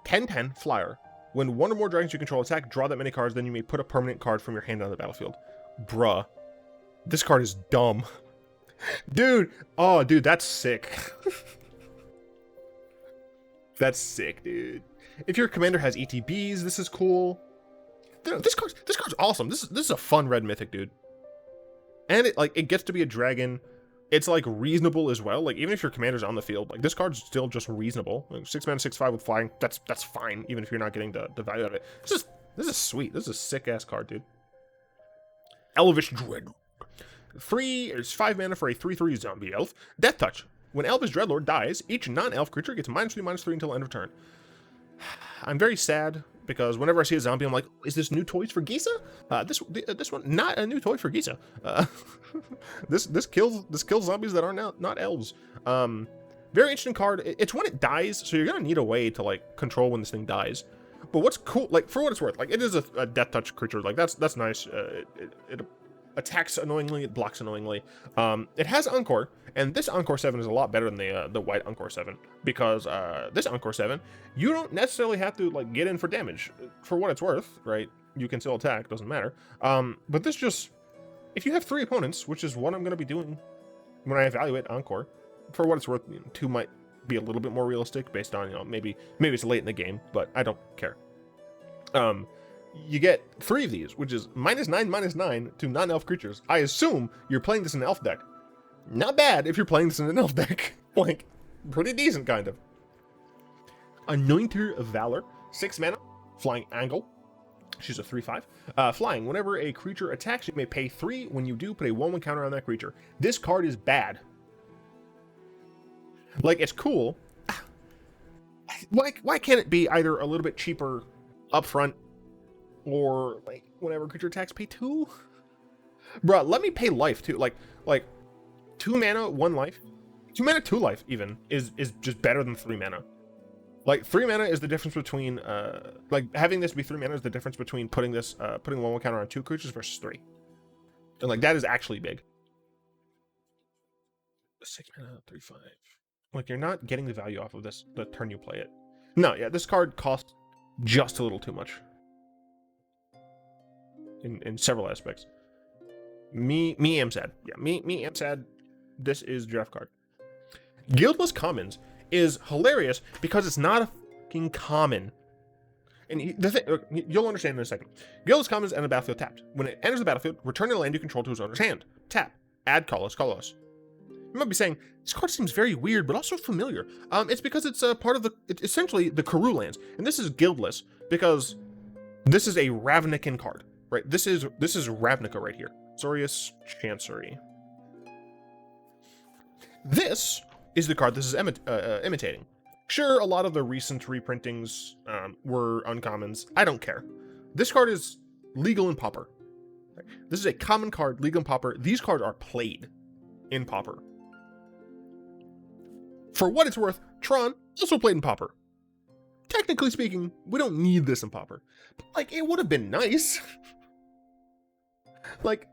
Speaker 1: 10/10, flyer. When 1 or more dragons you control attack, draw that many cards, then you may put a permanent card from your hand on the battlefield. Bruh. This card is dumb. Dude! Oh, dude, that's sick. That's sick, dude. If your commander has ETBs, this is cool. Dude, this card's awesome. This is a fun red mythic, dude. And it gets to be a dragon. It's like reasonable as well. Like, even if your commander's on the field, like, this card's still just reasonable. Like, 6 mana, 6/5 with flying. That's fine, even if you're not getting the value out of it. This is sweet. This is a sick ass card, dude. Elvish Doomsayer. 5 mana for a 3/3 zombie elf. Death Touch. When Elvish Dreadlord dies, each non-elf creature gets -3/-3 until end of turn. I'm very sad because whenever I see a zombie, I'm like, is this new toys for Gisa? This one, not a new toy for Gisa. This kills zombies that are not elves. Very interesting card. It's when it dies, so you're gonna need a way to, like, control when this thing dies. But what's cool, like, for what it's worth, like, it is a Death Touch creature. Like, that's nice. It attacks annoyingly, it blocks annoyingly. It has Encore, and this Encore 7 is a lot better than the white Encore 7, because this Encore 7, you don't necessarily have to, like, get in for damage. For what it's worth, right? You can still attack, doesn't matter. But this just, if you have 3 opponents, which is what I'm going to be doing when I evaluate Encore, for what it's worth, 2 might be a little bit more realistic based on, maybe it's late in the game, but I don't care. you get 3 of these, which is -9/-9 to non-elf creatures. I assume you're playing this in an elf deck. Not bad if you're playing this in an elf deck. Like, pretty decent, kind of. Anointer of Valor, 6 mana, flying angle. She's a 3/5. Flying, whenever a creature attacks, you may pay 3. When you do, put a 1/1 counter on that creature. This card is bad. Like, it's cool. Why can't it be either a little bit cheaper up front, or, like, whenever creature attacks, pay 2? Bruh, let me pay life, too. Like 2 mana, 1 life. 2 mana, 2 life, even, is just better than 3 mana. Like, 3 mana is the difference between, like, having this be 3 mana is the difference between putting this, putting 1/1 counter on 2 creatures versus 3. And, like, that is actually big. 6 mana, 3/5. Like, you're not getting the value off of this the turn you play it. No, yeah, this card costs just a little too much. In several aspects. Me am sad. Yeah, me am sad. This is draft card. Guildless Commons is hilarious because it's not a fucking common. And the thing, you'll understand in a second. Guildless Commons enter the battlefield tapped. When it enters the battlefield, return a land you control to its owner's hand. Tap. Add colorless. You might be saying, this card seems very weird, but also familiar. It's because it's part of it's essentially the Karoo lands. And this is Guildless because this is a Ravnican card, right? This is Ravnica right here. Zorius Chancery. This is the card this is imitating. Sure, a lot of the recent reprintings were uncommons. I don't care. This card is legal in Pauper. This is a common card, legal in Pauper. These cards are played in Pauper. For what it's worth, Tron also played in Pauper. Technically speaking, we don't need this in Pauper. But, like, it would have been nice. Like,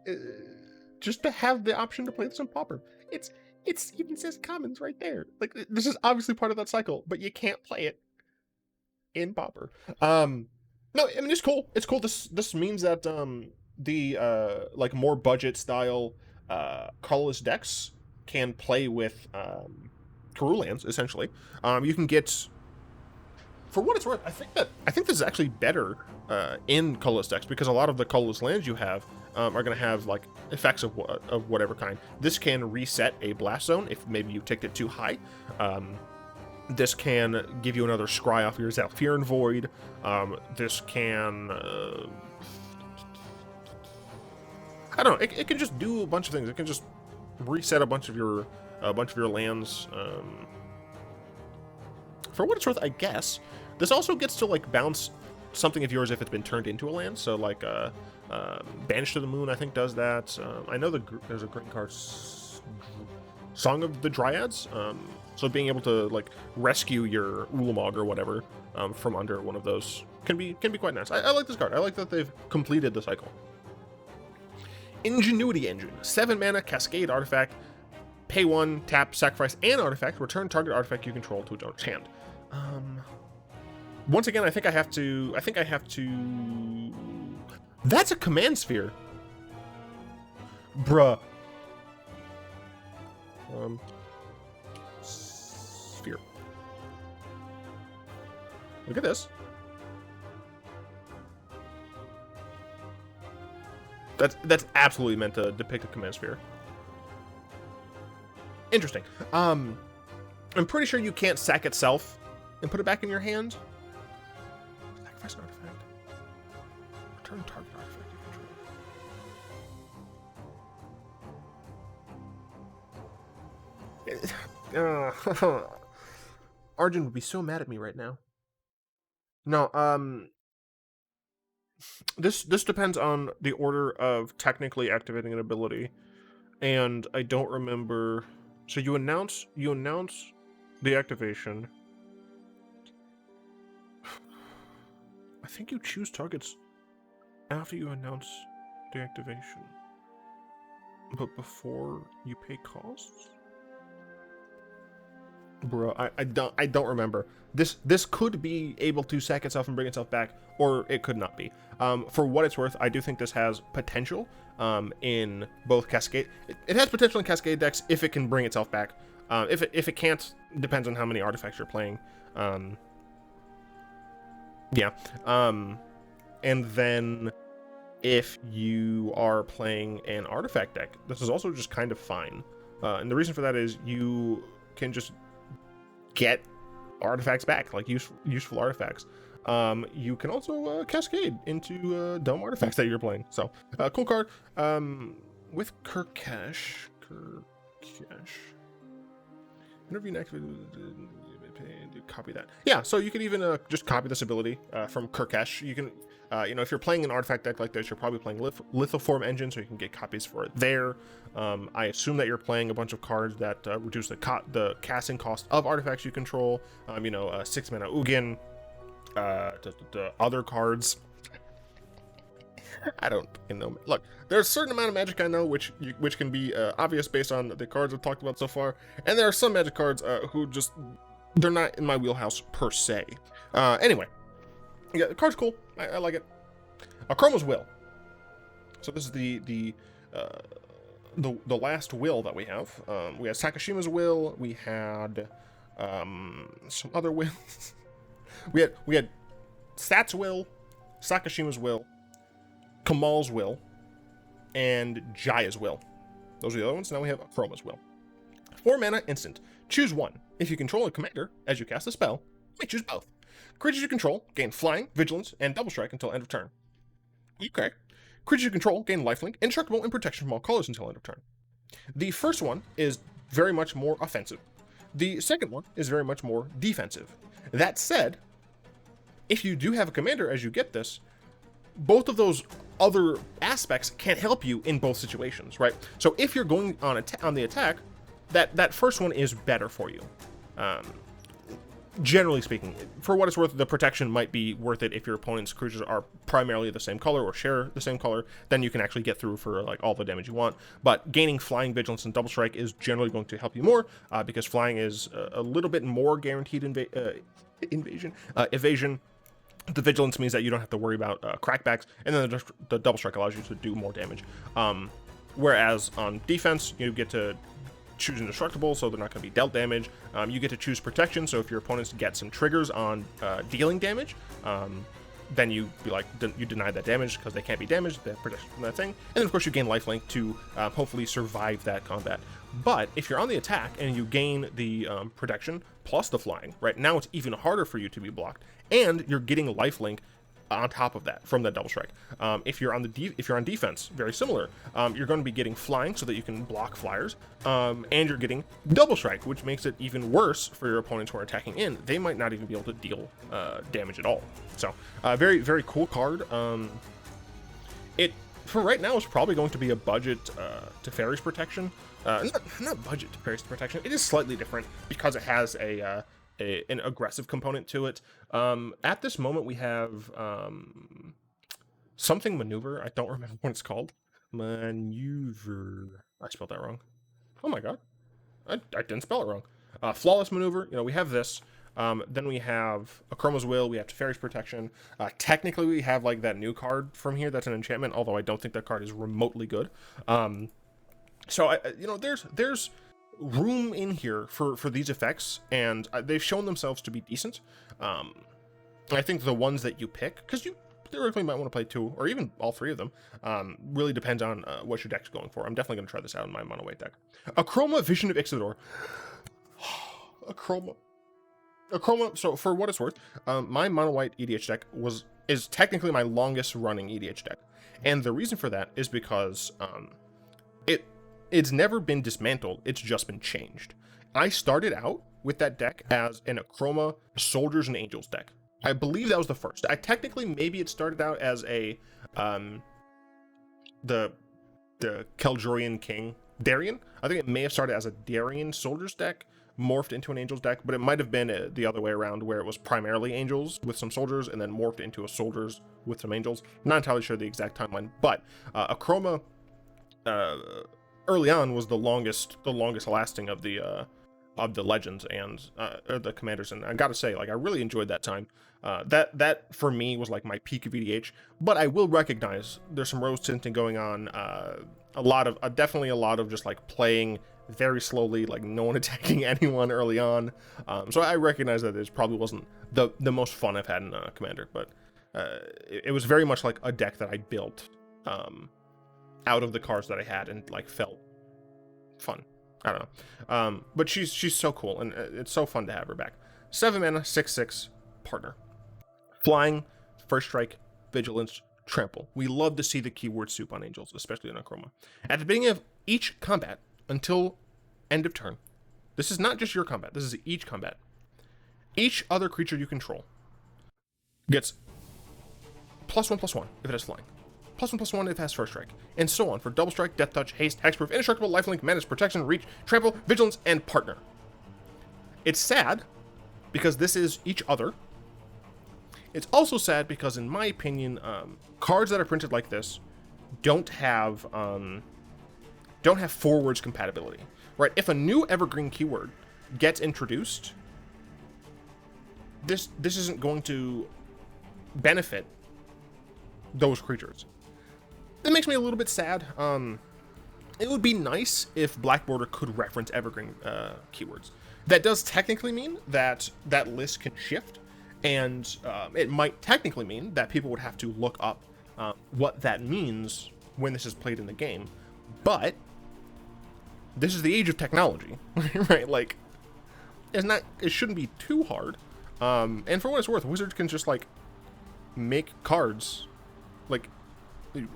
Speaker 1: just to have the option to play this in Pauper. It's even says commons right there. Like, this is obviously part of that cycle, but you can't play it in Pauper. No, I mean, it's cool. It's cool. This means that the like more budget style colorless decks can play with Karoo lands, essentially. You can get, for what it's worth, I think this is actually better in colorless decks, because a lot of the colorless lands you have are going to have like effects of whatever kind. This can reset a blast zone if maybe you ticked it too high. This can give you another scry off your Zalfiran Void. This can I don't know. It can just do a bunch of things. It can just reset a bunch of your lands. For what it's worth, I guess this also gets to like bounce something of yours if it's been turned into a land. So like Banished to the Moon, I think, does that. I know there's a great card, Song of the Dryads. So being able to like rescue your Ulamog or whatever from under one of those can be quite nice. I like this card. I like that they've completed the cycle. Ingenuity Engine, 7 mana Cascade artifact. Pay 1, tap, sacrifice an artifact, return target artifact you control to its owner's hand. Once again, I think I have to. That's a command sphere, bruh. Sphere. Look at this. That's absolutely meant to depict a command sphere. Interesting. I'm pretty sure you can't sack itself and put it back in your hand. Sacrifice an artifact. Return target artifact you control. Arjun would be so mad at me right now. No, this depends on the order of technically activating an ability, and I don't remember. So you announce the activation. I think you choose targets after you announce the activation, but before you pay costs. Bro, I don't remember. This could be able to sack itself and bring itself back, or it could not be. For what it's worth, I do think this has potential in both Cascade. It has potential in Cascade decks if it can bring itself back. If it can't, depends on how many artifacts you're playing. Yeah. And then if you are playing an artifact deck, this is also just kind of fine. And the reason for that is you can just get artifacts back, like useful artifacts. You can also cascade into dumb artifacts that you're playing. So cool card. With Kurkesh. Whenever you activate, copy that. Yeah, so you can even just copy this ability from Kurkesh. You can, if you're playing an artifact deck like this, you're probably playing Lithoform Engine, so you can get copies for it there. I assume that you're playing a bunch of cards that reduce the casting cost of artifacts you control. 6 mana Ugin, the other cards. I don't know. Look, there's a certain amount of Magic I know which can be obvious based on the cards I've talked about so far, and there are some Magic cards who just, they're not in my wheelhouse per se. Anyway, yeah, the card's cool. I like it. Akroma's Will. So this is the last will that we have. We had Sakashima's Will. We had some other wills. we had Sat's Will, Sakashima's Will, Kamal's Will, and Jaya's Will. Those are the other ones. Now we have Akroma's Will. 4 mana instant. Choose one. If you control a commander as you cast a spell, you may choose both. Creatures you control gain Flying, Vigilance, and Double Strike until end of turn. Okay. Creatures you control gain Lifelink, Indestructible, and Protection from all colors until end of turn. The first one is very much more offensive. The second one is very much more defensive. That said, if you do have a commander as you get this, both of those other aspects can help you in both situations, right? So if you're going on the attack, that first one is better for you. Generally speaking, for what it's worth, the protection might be worth it if your opponent's creatures are primarily the same color or share the same color. Then you can actually get through for like all the damage you want. But gaining Flying, Vigilance, and Double Strike is generally going to help you more because Flying is a little bit more guaranteed evasion. The Vigilance means that you don't have to worry about crackbacks, and then the Double Strike allows you to do more damage. Whereas on defense, you get to choose Indestructible, so they're not going to be dealt damage. You get to choose Protection, so if your opponents get some triggers on dealing damage, then you deny that damage because they can't be damaged. They have protection from that thing. And then of course you gain Lifelink to hopefully survive that combat. But if you're on the attack and you gain the protection plus the Flying, right now it's even harder for you to be blocked, and you're getting Lifelink on top of that from that Double Strike. If you're on defense, very similar. You're going to be getting Flying so that you can block flyers, and you're getting Double Strike, which makes it even worse for your opponents who are attacking in. They might not even be able to deal damage at all. So very, very cool card. It for right now is probably going to be a budget Teferi's Protection. Not budget Teferi's Protection. It is slightly different because it has an aggressive component to it. At this moment we have something Maneuver. I don't remember what it's called. Maneuver. I spelled that wrong. Oh my god. I didn't spell it wrong. Flawless Maneuver. We have this. Then we have Akroma's Will. We have Teferi's Protection. Technically we have like that new card from here that's an enchantment, although I don't think that card is remotely good. So there's room in here for these effects, and they've shown themselves to be decent. I think the ones that you pick, because you theoretically might want to play 2 or even all 3 of them, really depends on what your deck's going for. I'm definitely going to try this out in my mono white deck. Akroma, Vision of Ixidor. Akroma, so for what it's worth, my mono white EDH deck is technically my longest running EDH deck, and the reason for that is because it's never been dismantled, it's just been changed. I started out with that deck as an Akroma Soldiers and Angels deck. I believe that was the first. Maybe it started out as a the Keldurian King Darien. I think it may have started as a Darien Soldiers deck, morphed into an Angels deck, but it might have been the other way around, where it was primarily Angels with some Soldiers and then morphed into a Soldiers with some Angels. Not entirely sure the exact timeline, but Akroma early on was the longest lasting of the legends and the commanders, and I gotta say, like, I really enjoyed that time. That for me was like my peak of EDH, but I will recognize there's some rose tinting going on. Definitely a lot of just like playing very slowly, like no one attacking anyone early on. So I recognize that it probably wasn't the most fun I've had in Commander, but it was very much like a deck that I built out of the cards that I had and like felt fun. I don't know. But she's so cool, and it's so fun to have her back. 7 mana, 6/6 partner. Flying, first strike, vigilance, trample. We love to see the keyword soup on angels, especially on Akroma. At the beginning of each combat until end of turn, this is not just your combat, this is each combat. Each other creature you control gets +1/+1 if it has flying, +1/+1 if it has first strike, and so on for double strike, death touch, haste, hexproof, indestructible, lifelink, menace, protection, reach, trample, vigilance, and partner. It's sad because this is each other. It's also sad because, in my opinion, cards that are printed like this don't have forwards compatibility, right? If a new evergreen keyword gets introduced, this isn't going to benefit those creatures. That makes me a little bit sad. It would be nice if Black Border could reference evergreen keywords. That does technically mean that that list can shift, and it might technically mean that people would have to look up what that means when this is played in the game. But this is the age of technology, right? Like, it shouldn't be too hard. And for what it's worth, Wizards can just like make cards, like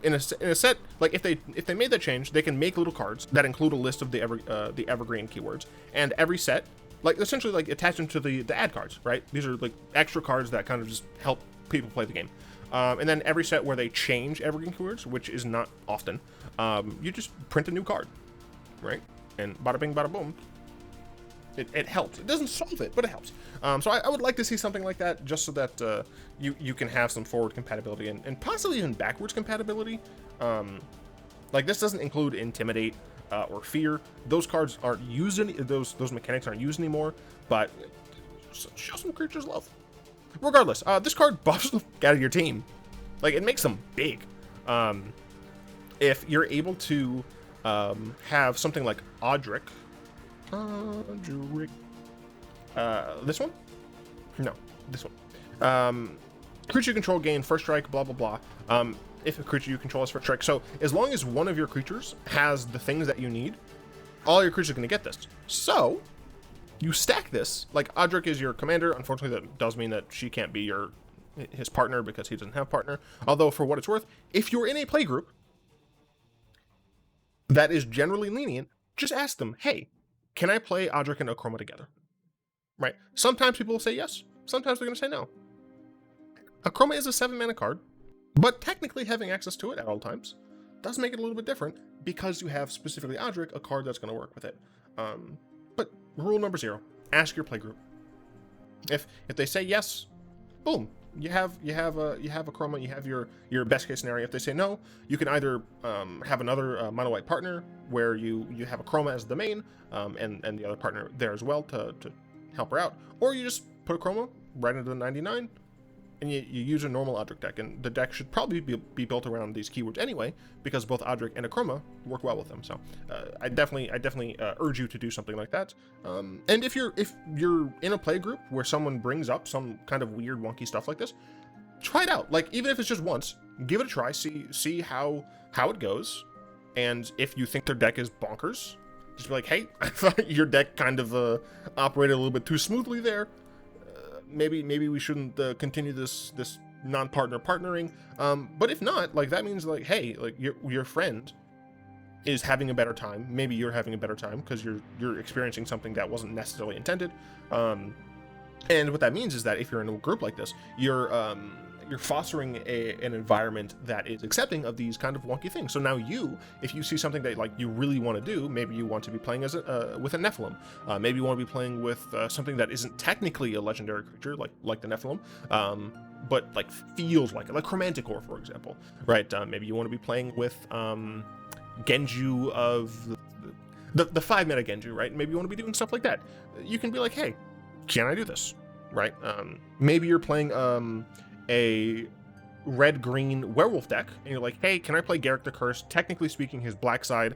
Speaker 1: in a set. Like if they made that change, they can make little cards that include a list of the evergreen keywords, and every set, like essentially like attach them to the ad cards, right? These are like extra cards that kind of just help people play the game. And then every set where they change evergreen keywords, which is not often, you just print a new card, right? And bada bing, bada boom. It helps. It doesn't solve it, but it helps. So I would like to see something like that, just so that you can have some forward compatibility and possibly even backwards compatibility. Like this doesn't include Intimidate or Fear. Those cards aren't used those mechanics aren't used anymore. But show some creatures love. Regardless, this card buffs the fuck out of your team. Like it makes them big. If you're able to have something like Audric. This one? No, this one. Creature you control gain first strike, blah, blah, blah. If a creature you control has first strike. So as long as one of your creatures has the things that you need, all your creatures are going to get this. So you stack this. Like Audric is your commander. Unfortunately, that does mean that she can't be his partner because he doesn't have partner. Although for what it's worth, if you're in a play group that is generally lenient, just ask them, hey, can I play Audric and Akroma together? Right? Sometimes people will say yes. Sometimes they're going to say no. Akroma is a 7-mana card, but technically having access to it at all times does make it a little bit different because you have specifically Audric, a card that's going to work with it. But rule number 0, ask your playgroup. If they say yes, boom, you have Akroma, you have your best case scenario. If they say no, you can either have another mono white partner where you have Akroma as the main and the other partner there as well to help her out, or you just put Akroma right into the 99 and you use a normal Audric deck, and the deck should probably be built around these keywords anyway, because both Audric and Akroma work well with them. So I definitely urge you to do something like that. And if you're in a play group where someone brings up some kind of weird wonky stuff like this, try it out. Like even if it's just once, give it a try, see how it goes, and if you think their deck is bonkers, just be like, hey, I thought your deck kind of operated a little bit too smoothly there. Maybe we shouldn't continue this non-partner partnering. But if not, like that means like, hey, like your friend is having a better time. Maybe you're having a better time because you're experiencing something that wasn't necessarily intended. And what that means is that if you're in a group like this, you're fostering an environment that is accepting of these kind of wonky things. So now if you see something that like you really want to do, maybe you want to be playing with a Nephilim, maybe you want to be playing with something that isn't technically a legendary creature like the Nephilim, but like feels like it, like Chromanticore, for example, right? Maybe you want to be playing with Genju of the 5-mana Genju, right? Maybe you want to be doing stuff like that. You can be like, hey, can I do this, right? Maybe you're playing a red-green werewolf deck, and you're like, hey, can I play Garrick the Cursed? Technically speaking, his black side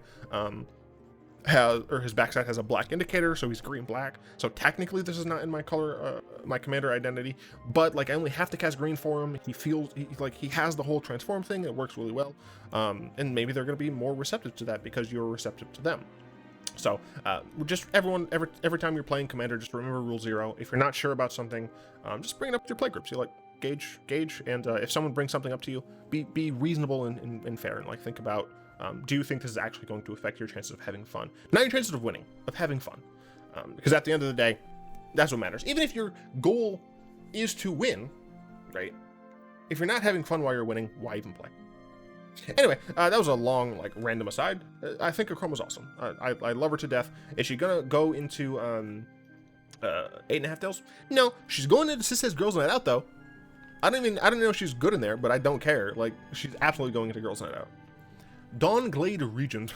Speaker 1: his backside has a black indicator, so he's green-black. So technically this is not in my color, my commander identity, but like I only have to cast green for him. He has the whole transform thing. It works really well, and maybe they're going to be more receptive to that because you're receptive to them. So just everyone, every time you're playing commander, just remember rule 0. If you're not sure about something, just bring it up with your play groups. You like gauge, and if someone brings something up to you, be reasonable and fair, and like think about, do you think this is actually going to affect your chances of having fun? Not your chances of winning, of having fun. Because at the end of the day, that's what matters. Even if your goal is to win, right? If you're not having fun while you're winning, why even play? Anyway, that was a long, like, random aside. I think Akroma's awesome. I love her to death. Is she gonna go into 8.5 tails? No, she's going into Sis Says Girls Night Out though. I don't know if she's good in there, but I don't care. Like, she's absolutely going into Girls Night Out. Dawnglade Regent.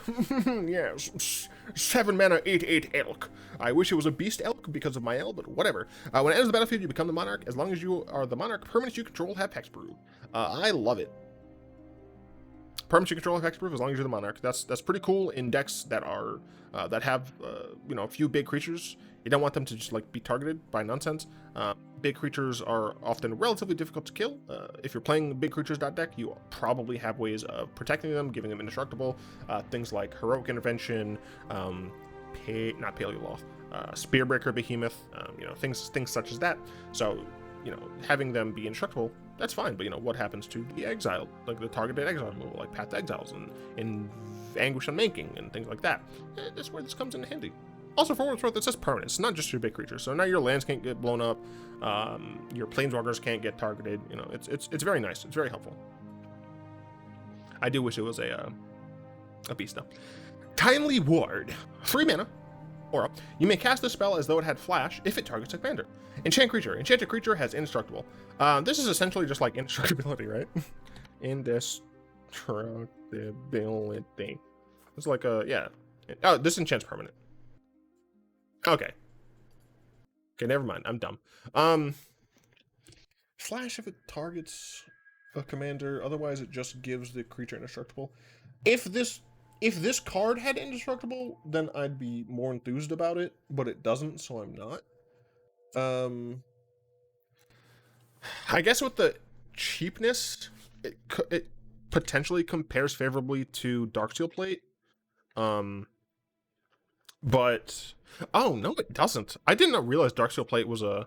Speaker 1: Yes. 7 mana, 8/8 elk. I wish it was a beast elk because of my L, but whatever. When it enters the battlefield, you become the monarch. As long as you are the monarch, permanents you control have hexproof. I love it. Permanents you control have hexproof as long as you're the monarch. That's pretty cool in decks that are that have a few big creatures. You don't want them to just like be targeted by nonsense. Big creatures are often relatively difficult to kill. If you're playing big creatures deck, you probably have ways of protecting them, giving them indestructible. Things like Heroic Intervention, not Paleoloth, Spearbreaker Behemoth, things such as that. So, having them be indestructible, that's fine. But what happens to the exile, like the targeted exile removal, like Path to Exiles and Anguish Unmaking and things like that? That's where this comes in handy. Also, for what it's worth, it says permanents, not just your big creatures. So now your lands can't get blown up, your planeswalkers can't get targeted. It's very nice. It's very helpful. I do wish it was a beast though. Timely Ward, 3 mana, aura. You may cast the spell as though it had flash if it targets a commander. Enchant creature. Enchanted creature has indestructible. This is essentially just like indestructibility, right? Indestructibility. It's like yeah. Oh, this enchant's permanent. Okay, never mind. I'm dumb. Flash if it targets a commander. Otherwise, it just gives the creature indestructible. If this card had indestructible, then I'd be more enthused about it. But it doesn't, so I'm not. I guess with the cheapness, it potentially compares favorably to Darksteel Plate. But oh no, it doesn't. I did not realize Darksteel Plate was a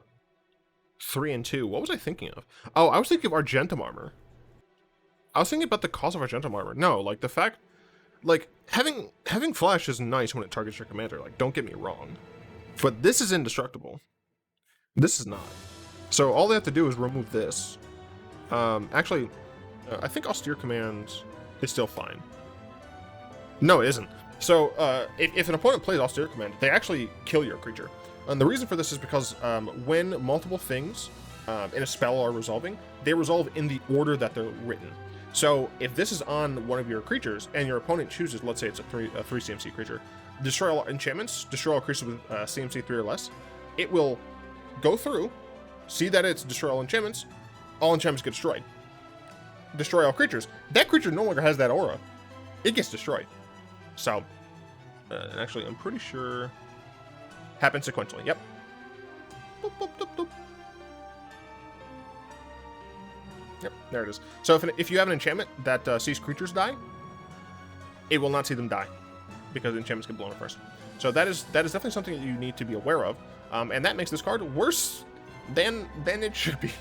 Speaker 1: 3 and 2. What was I thinking of? Oh, I was thinking of Argentum Armor. I was thinking about the cost of Argentum Armor. No, like the fact, like having flash is nice when it targets your commander. Like, don't get me wrong, but this is indestructible. This is not. So all they have to do is remove this. Actually, I think Austere Command is still fine. No, it isn't. So, if an opponent plays Austere Command, they actually kill your creature. And the reason for this is because when multiple things in a spell are resolving, they resolve in the order that they're written. So, if this is on one of your creatures, and your opponent chooses, let's say it's a 3 CMC creature, destroy all enchantments, destroy all creatures with CMC 3 or less, it will go through, see that it's destroy all enchantments get destroyed. Destroy all creatures. That creature no longer has that aura. It gets destroyed. So, and actually, I'm pretty sure happens sequentially. Yep. Boop, boop, boop, boop. Yep, there it is. So if you have an enchantment that sees creatures die, it will not see them die because enchantments get blown up first. So that is definitely something that you need to be aware of, and that makes this card worse than it should be.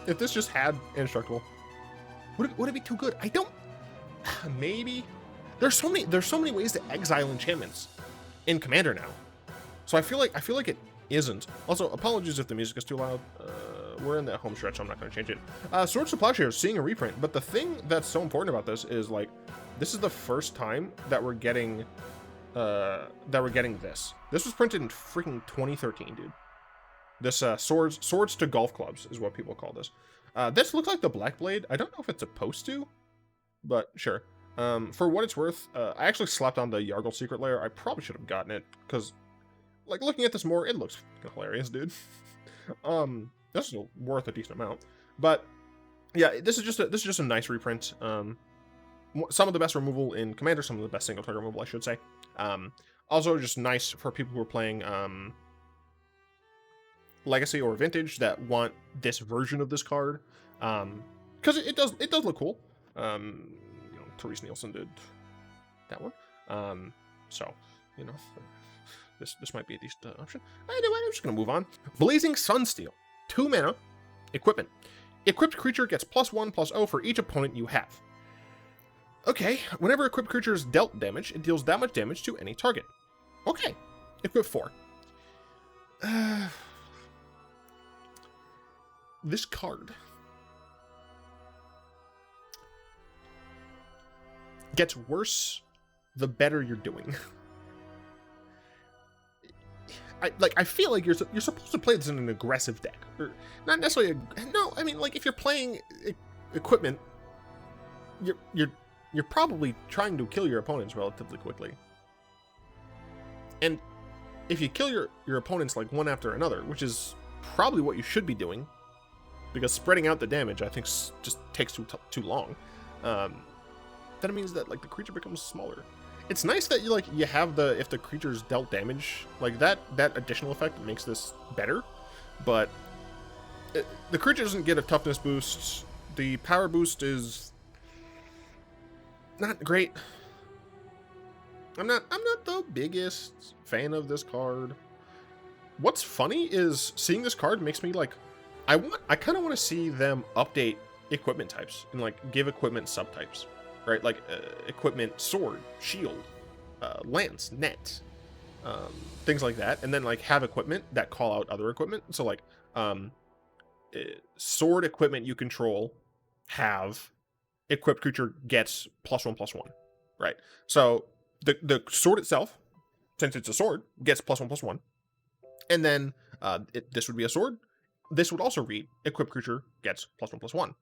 Speaker 1: If this just had indestructible, would it be too good? I don't. Maybe there's so many ways to exile enchantments in Commander now, so I feel like it isn't. Also, apologies if the music is too loud. We're in the home stretch, so I'm not going to change it. Swords to Plowshare is seeing a reprint, but the thing that's so important about this is like this is the first time that we're getting this. This was printed in freaking 2013, dude. This swords to golf clubs is what people call this. This looks like the Black Blade. I don't know if it's supposed to, but sure. For what it's worth, I actually slapped on the Yargle Secret Lair. I probably should have gotten it, because, like, looking at this more, it looks hilarious, dude. This is worth a decent amount. But, yeah, this is just a nice reprint. some of the best removal in Commander, some of the best single target removal, I should say. Also, just nice for people who are playing Legacy or Vintage that want this version of this card, because it does look cool. Therese Nielsen did that one, so this might be a decent option. Anyway, I'm just gonna move on. Blazing Sunsteel, 2 mana, equipment. Equipped creature gets +1/+0 for each opponent you have. Okay, whenever equipped creature is dealt damage, it deals that much damage to any target. Okay, equip 4. This card gets worse the better you're doing. I feel like you're supposed to play this in an aggressive deck, or not necessarily. No, I mean, like, if you're playing equipment, you're probably trying to kill your opponents relatively quickly. And if you kill your opponents like one after another, which is probably what you should be doing, because spreading out the damage I think just takes too long, then it means that like the creature becomes smaller. It's nice that you have if the creature's dealt damage, like that additional effect makes this better, but the creature doesn't get a toughness boost. The power boost is not great. I'm not the biggest fan of this card. What's funny is seeing this card makes me like, I kind of want to see them update equipment types and like give equipment subtypes. Right, like equipment, sword, shield, lance, net, things like that, and then like have equipment that call out other equipment. So like sword equipment you control have equipped creature gets +1/+1, right? So the sword itself, since it's a sword, gets +1/+1, and then this would be a sword. This would also read equipped creature gets +1/+1.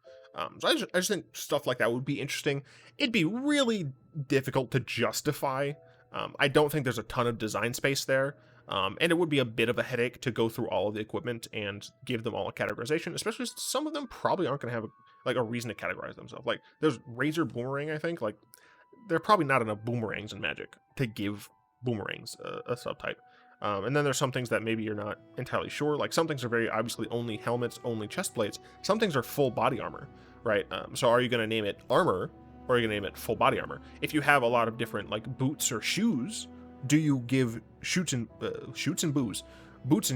Speaker 1: So I just think stuff like that would be interesting. It'd be really difficult to justify. I don't think there's a ton of design space there. And it would be a bit of a headache to go through all of the equipment and give them all a categorization, especially some of them probably aren't going to have a reason to categorize themselves. Like there's Razor Boomerang, I think. Like there are probably not enough boomerangs in Magic to give boomerangs a subtype. And then there's some things that maybe you're not entirely sure. Like some things are very obviously only helmets, only chest plates. Some things are full body armor, right? So are you going to name it armor, or are you going to name it full body armor? If you have a lot of different like boots or shoes, do you give boots and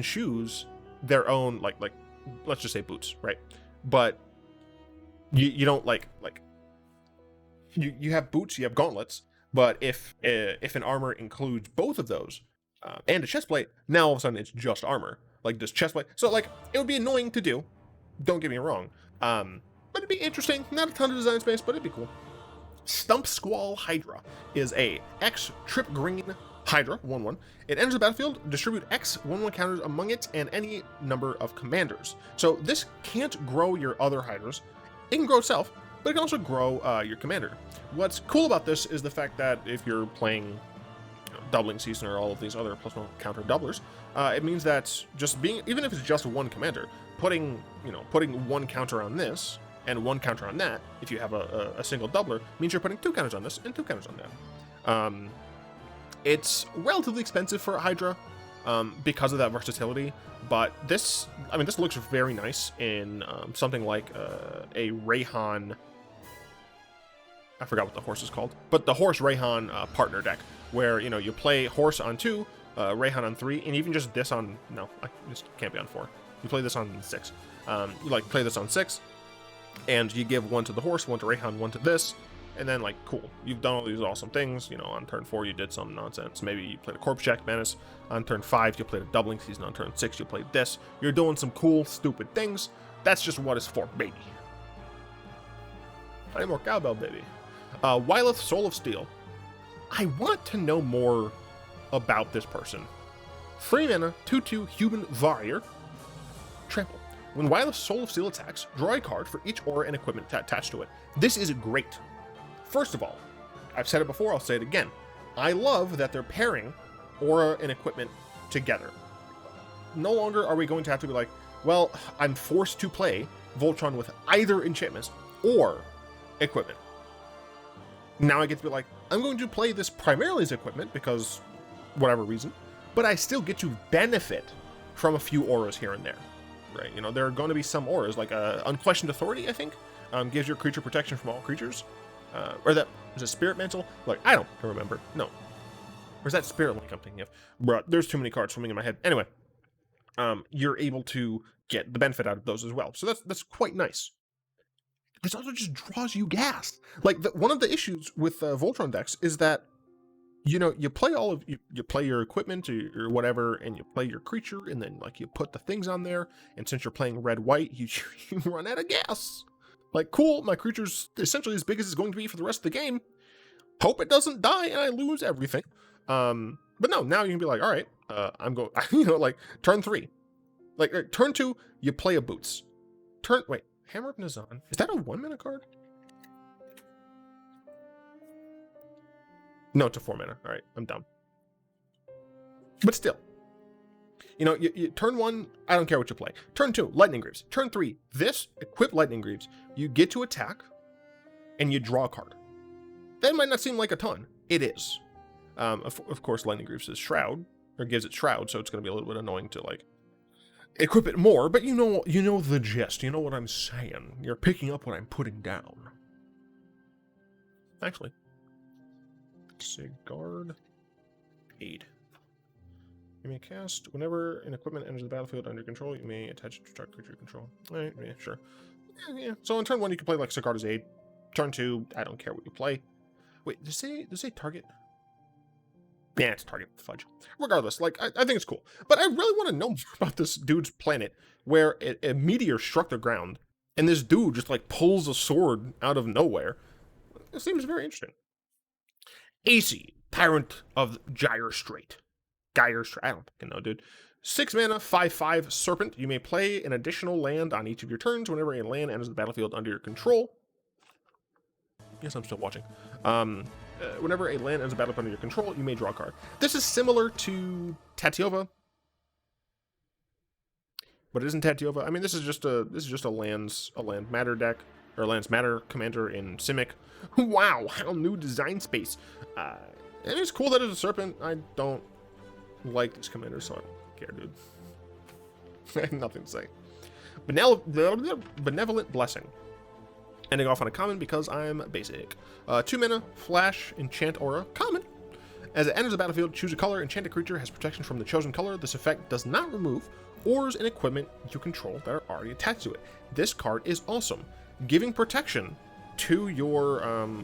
Speaker 1: shoes their own like let's just say boots, right? But you don't like you have boots, you have gauntlets, but if an armor includes both of those, and a chest plate, now all of a sudden it's just armor. Like this chest plate. So like it would be annoying to do. Don't get me wrong. But it'd be interesting. Not a ton of design space, but it'd be cool. Stump Squall Hydra is a X trip green Hydra 1/1. It enters the battlefield, distribute X 1/1 counters among it and any number of commanders. So this can't grow your other Hydras. It can grow itself, but it can also grow your commander. What's cool about this is the fact that if you're playing Doubling Season or all of these other +1 counter doublers, it means that just being, even if it's just one commander, putting one counter on this and one counter on that, if you have a single doubler, means you're putting 2 counters on this and 2 counters on that. It's relatively expensive for a Hydra because of that versatility, but this looks very nice in something like a Rahn. I forgot what the horse is called, but the horse Rahn partner deck, where you play horse on 2, Rahn on 3, and even just this on this can't be on 4. You play this on 6. You play this on 6, and you give 1 to the horse, 1 to Rahn, 1 to this, and then cool, you've done all these awesome things. On turn 4 you did some nonsense. Maybe you played a Corpse Check Menace. On turn 5 you played a Doubling Season. On turn 6 you played this. You're doing some cool, stupid things. That's just what it's for, baby. Play more cowbell, baby. Wyleth, Soul of Steel. I want to know more about this person. 3 mana, 2/2 human warrior. Trample. When Wyleth, Soul of Steel attacks, draw a card for each aura and equipment attached to it. This is great. First of all, I've said it before, I'll say it again. I love that they're pairing aura and equipment together. No longer are we going to have to be like, well, I'm forced to play Voltron with either enchantments or equipment. Now I get to be like, I'm going to play this primarily as equipment because whatever reason, but I still get to benefit from a few auras here and there, right? You know, there are going to be some auras, like Unquestioned Authority, I think, gives your creature protection from all creatures. Or that was a Spirit Mantle? Like, I don't remember. No. Or is that Spirit Link I'm thinking of? Bruh, there's too many cards swimming in my head. Anyway, you're able to get the benefit out of those as well. So that's quite nice. This also just draws you gas. Like, one of the issues with Voltron decks is that, you know, you play you play your equipment or whatever, and you play your creature, and then, like, you put the things on there, and since you're playing red-white, you run out of gas. Like, cool, my creature's essentially as big as it's going to be for the rest of the game. Hope it doesn't die and I lose everything. But no, now you can be like, all right, I'm going, you know, like, turn 3. Like, turn 2, you play a Boots. Wait, Hammer of Nazan. Is that a 1-mana card? No, it's a 4-mana. All right, I'm dumb. But still. You know, you turn 1, I don't care what you play. Turn 2, Lightning Greaves. Turn 3, equip Lightning Greaves. You get to attack, and you draw a card. That might not seem like a ton. It is. Of course, Lightning Greaves is Shroud, or gives it Shroud, so it's going to be a little bit annoying to, like, equip it more, but you know the gist. You know what I'm saying. You're picking up what I'm putting down. Actually. Sigard. Aid. You may cast whenever an equipment enters the battlefield under control, you may attach it to target creature control. Alright, yeah, sure. Yeah. So on turn 1, you can play like Sigarda's Aid. Turn 2, I don't care what you play. Wait, does it say target? Yeah, it's target. Fudge. Regardless, like, I think it's cool. But I really want to know more about this dude's planet where a meteor struck the ground and this dude just, like, pulls a sword out of nowhere. It seems very interesting. AC, Tyrant of Gyre Strait. I don't fucking know, dude. 6 mana, 5/5 Serpent. You may play an additional land on each of your turns whenever a land enters the battlefield under your control. Yes, I'm still watching. Whenever a land enters the battlefield under your control, you may draw a card. This is similar to Tatiova, but it isn't Tatiova. I mean, this is just a land matter deck, or lands matter commander in Simic. Wow, how new design space. And it's cool that it's a Serpent. I don't like this commander, so I don't care, dude. I have nothing to say. Benevolent Blessing. Ending off on a common because I'm basic. 2 mana, flash, enchant aura, common. As it enters the battlefield, choose a color. Enchanted creature has protection from the chosen color. This effect does not remove ores and equipment you control that are already attached to it. This card is awesome. Giving protection to your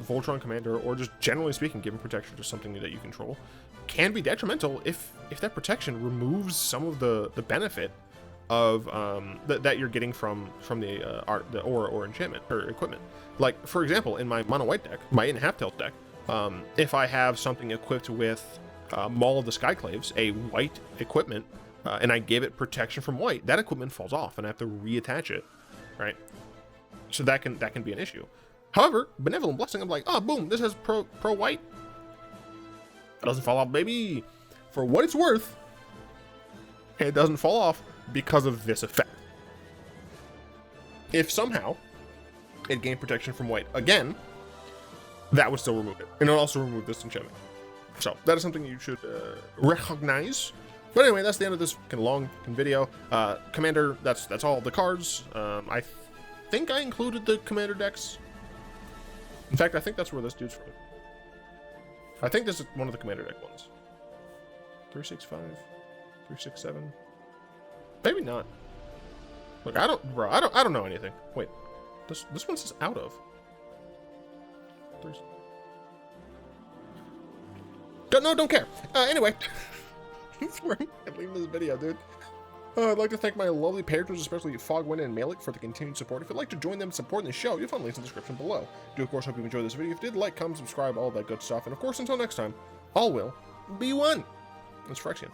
Speaker 1: Voltron commander, or just generally speaking, giving protection to something that you control, can be detrimental if that protection removes some of the benefit of that you're getting from the aura or enchantment or equipment. Like, for example, in my mono white deck, my in half-tilt deck, if I have something equipped with Maul of the Skyclaves, a white equipment, and I give it protection from white, that equipment falls off and I have to reattach it, right? So that can be an issue. However, Benevolent Blessing, I'm like, oh, boom, this has pro white. It doesn't fall off, baby. For what it's worth, it doesn't fall off because of this effect. If somehow it gained protection from white again, that would still remove it. And it'll also remove this enchantment. So that is something you should recognize. But anyway, that's the end of this fucking long video. Commander, that's all the cards. I think I included the commander decks. In fact, I think that's where this dude's from. I think this is one of the commander deck ones. 365, 367. Maybe not. Look, I don't know anything. Wait, this one says out of. Don't care. Anyway, that's where I'm leaving this video, dude. I'd like to thank my lovely patrons, especially Fogwind and Malik, for the continued support. If you'd like to join them supporting the show, you'll find links in the description below. Do, of course, hope you enjoyed this video. If you did, like, comment, subscribe, all that good stuff. And, of course, until next time, all will be one. That's Phyrexian.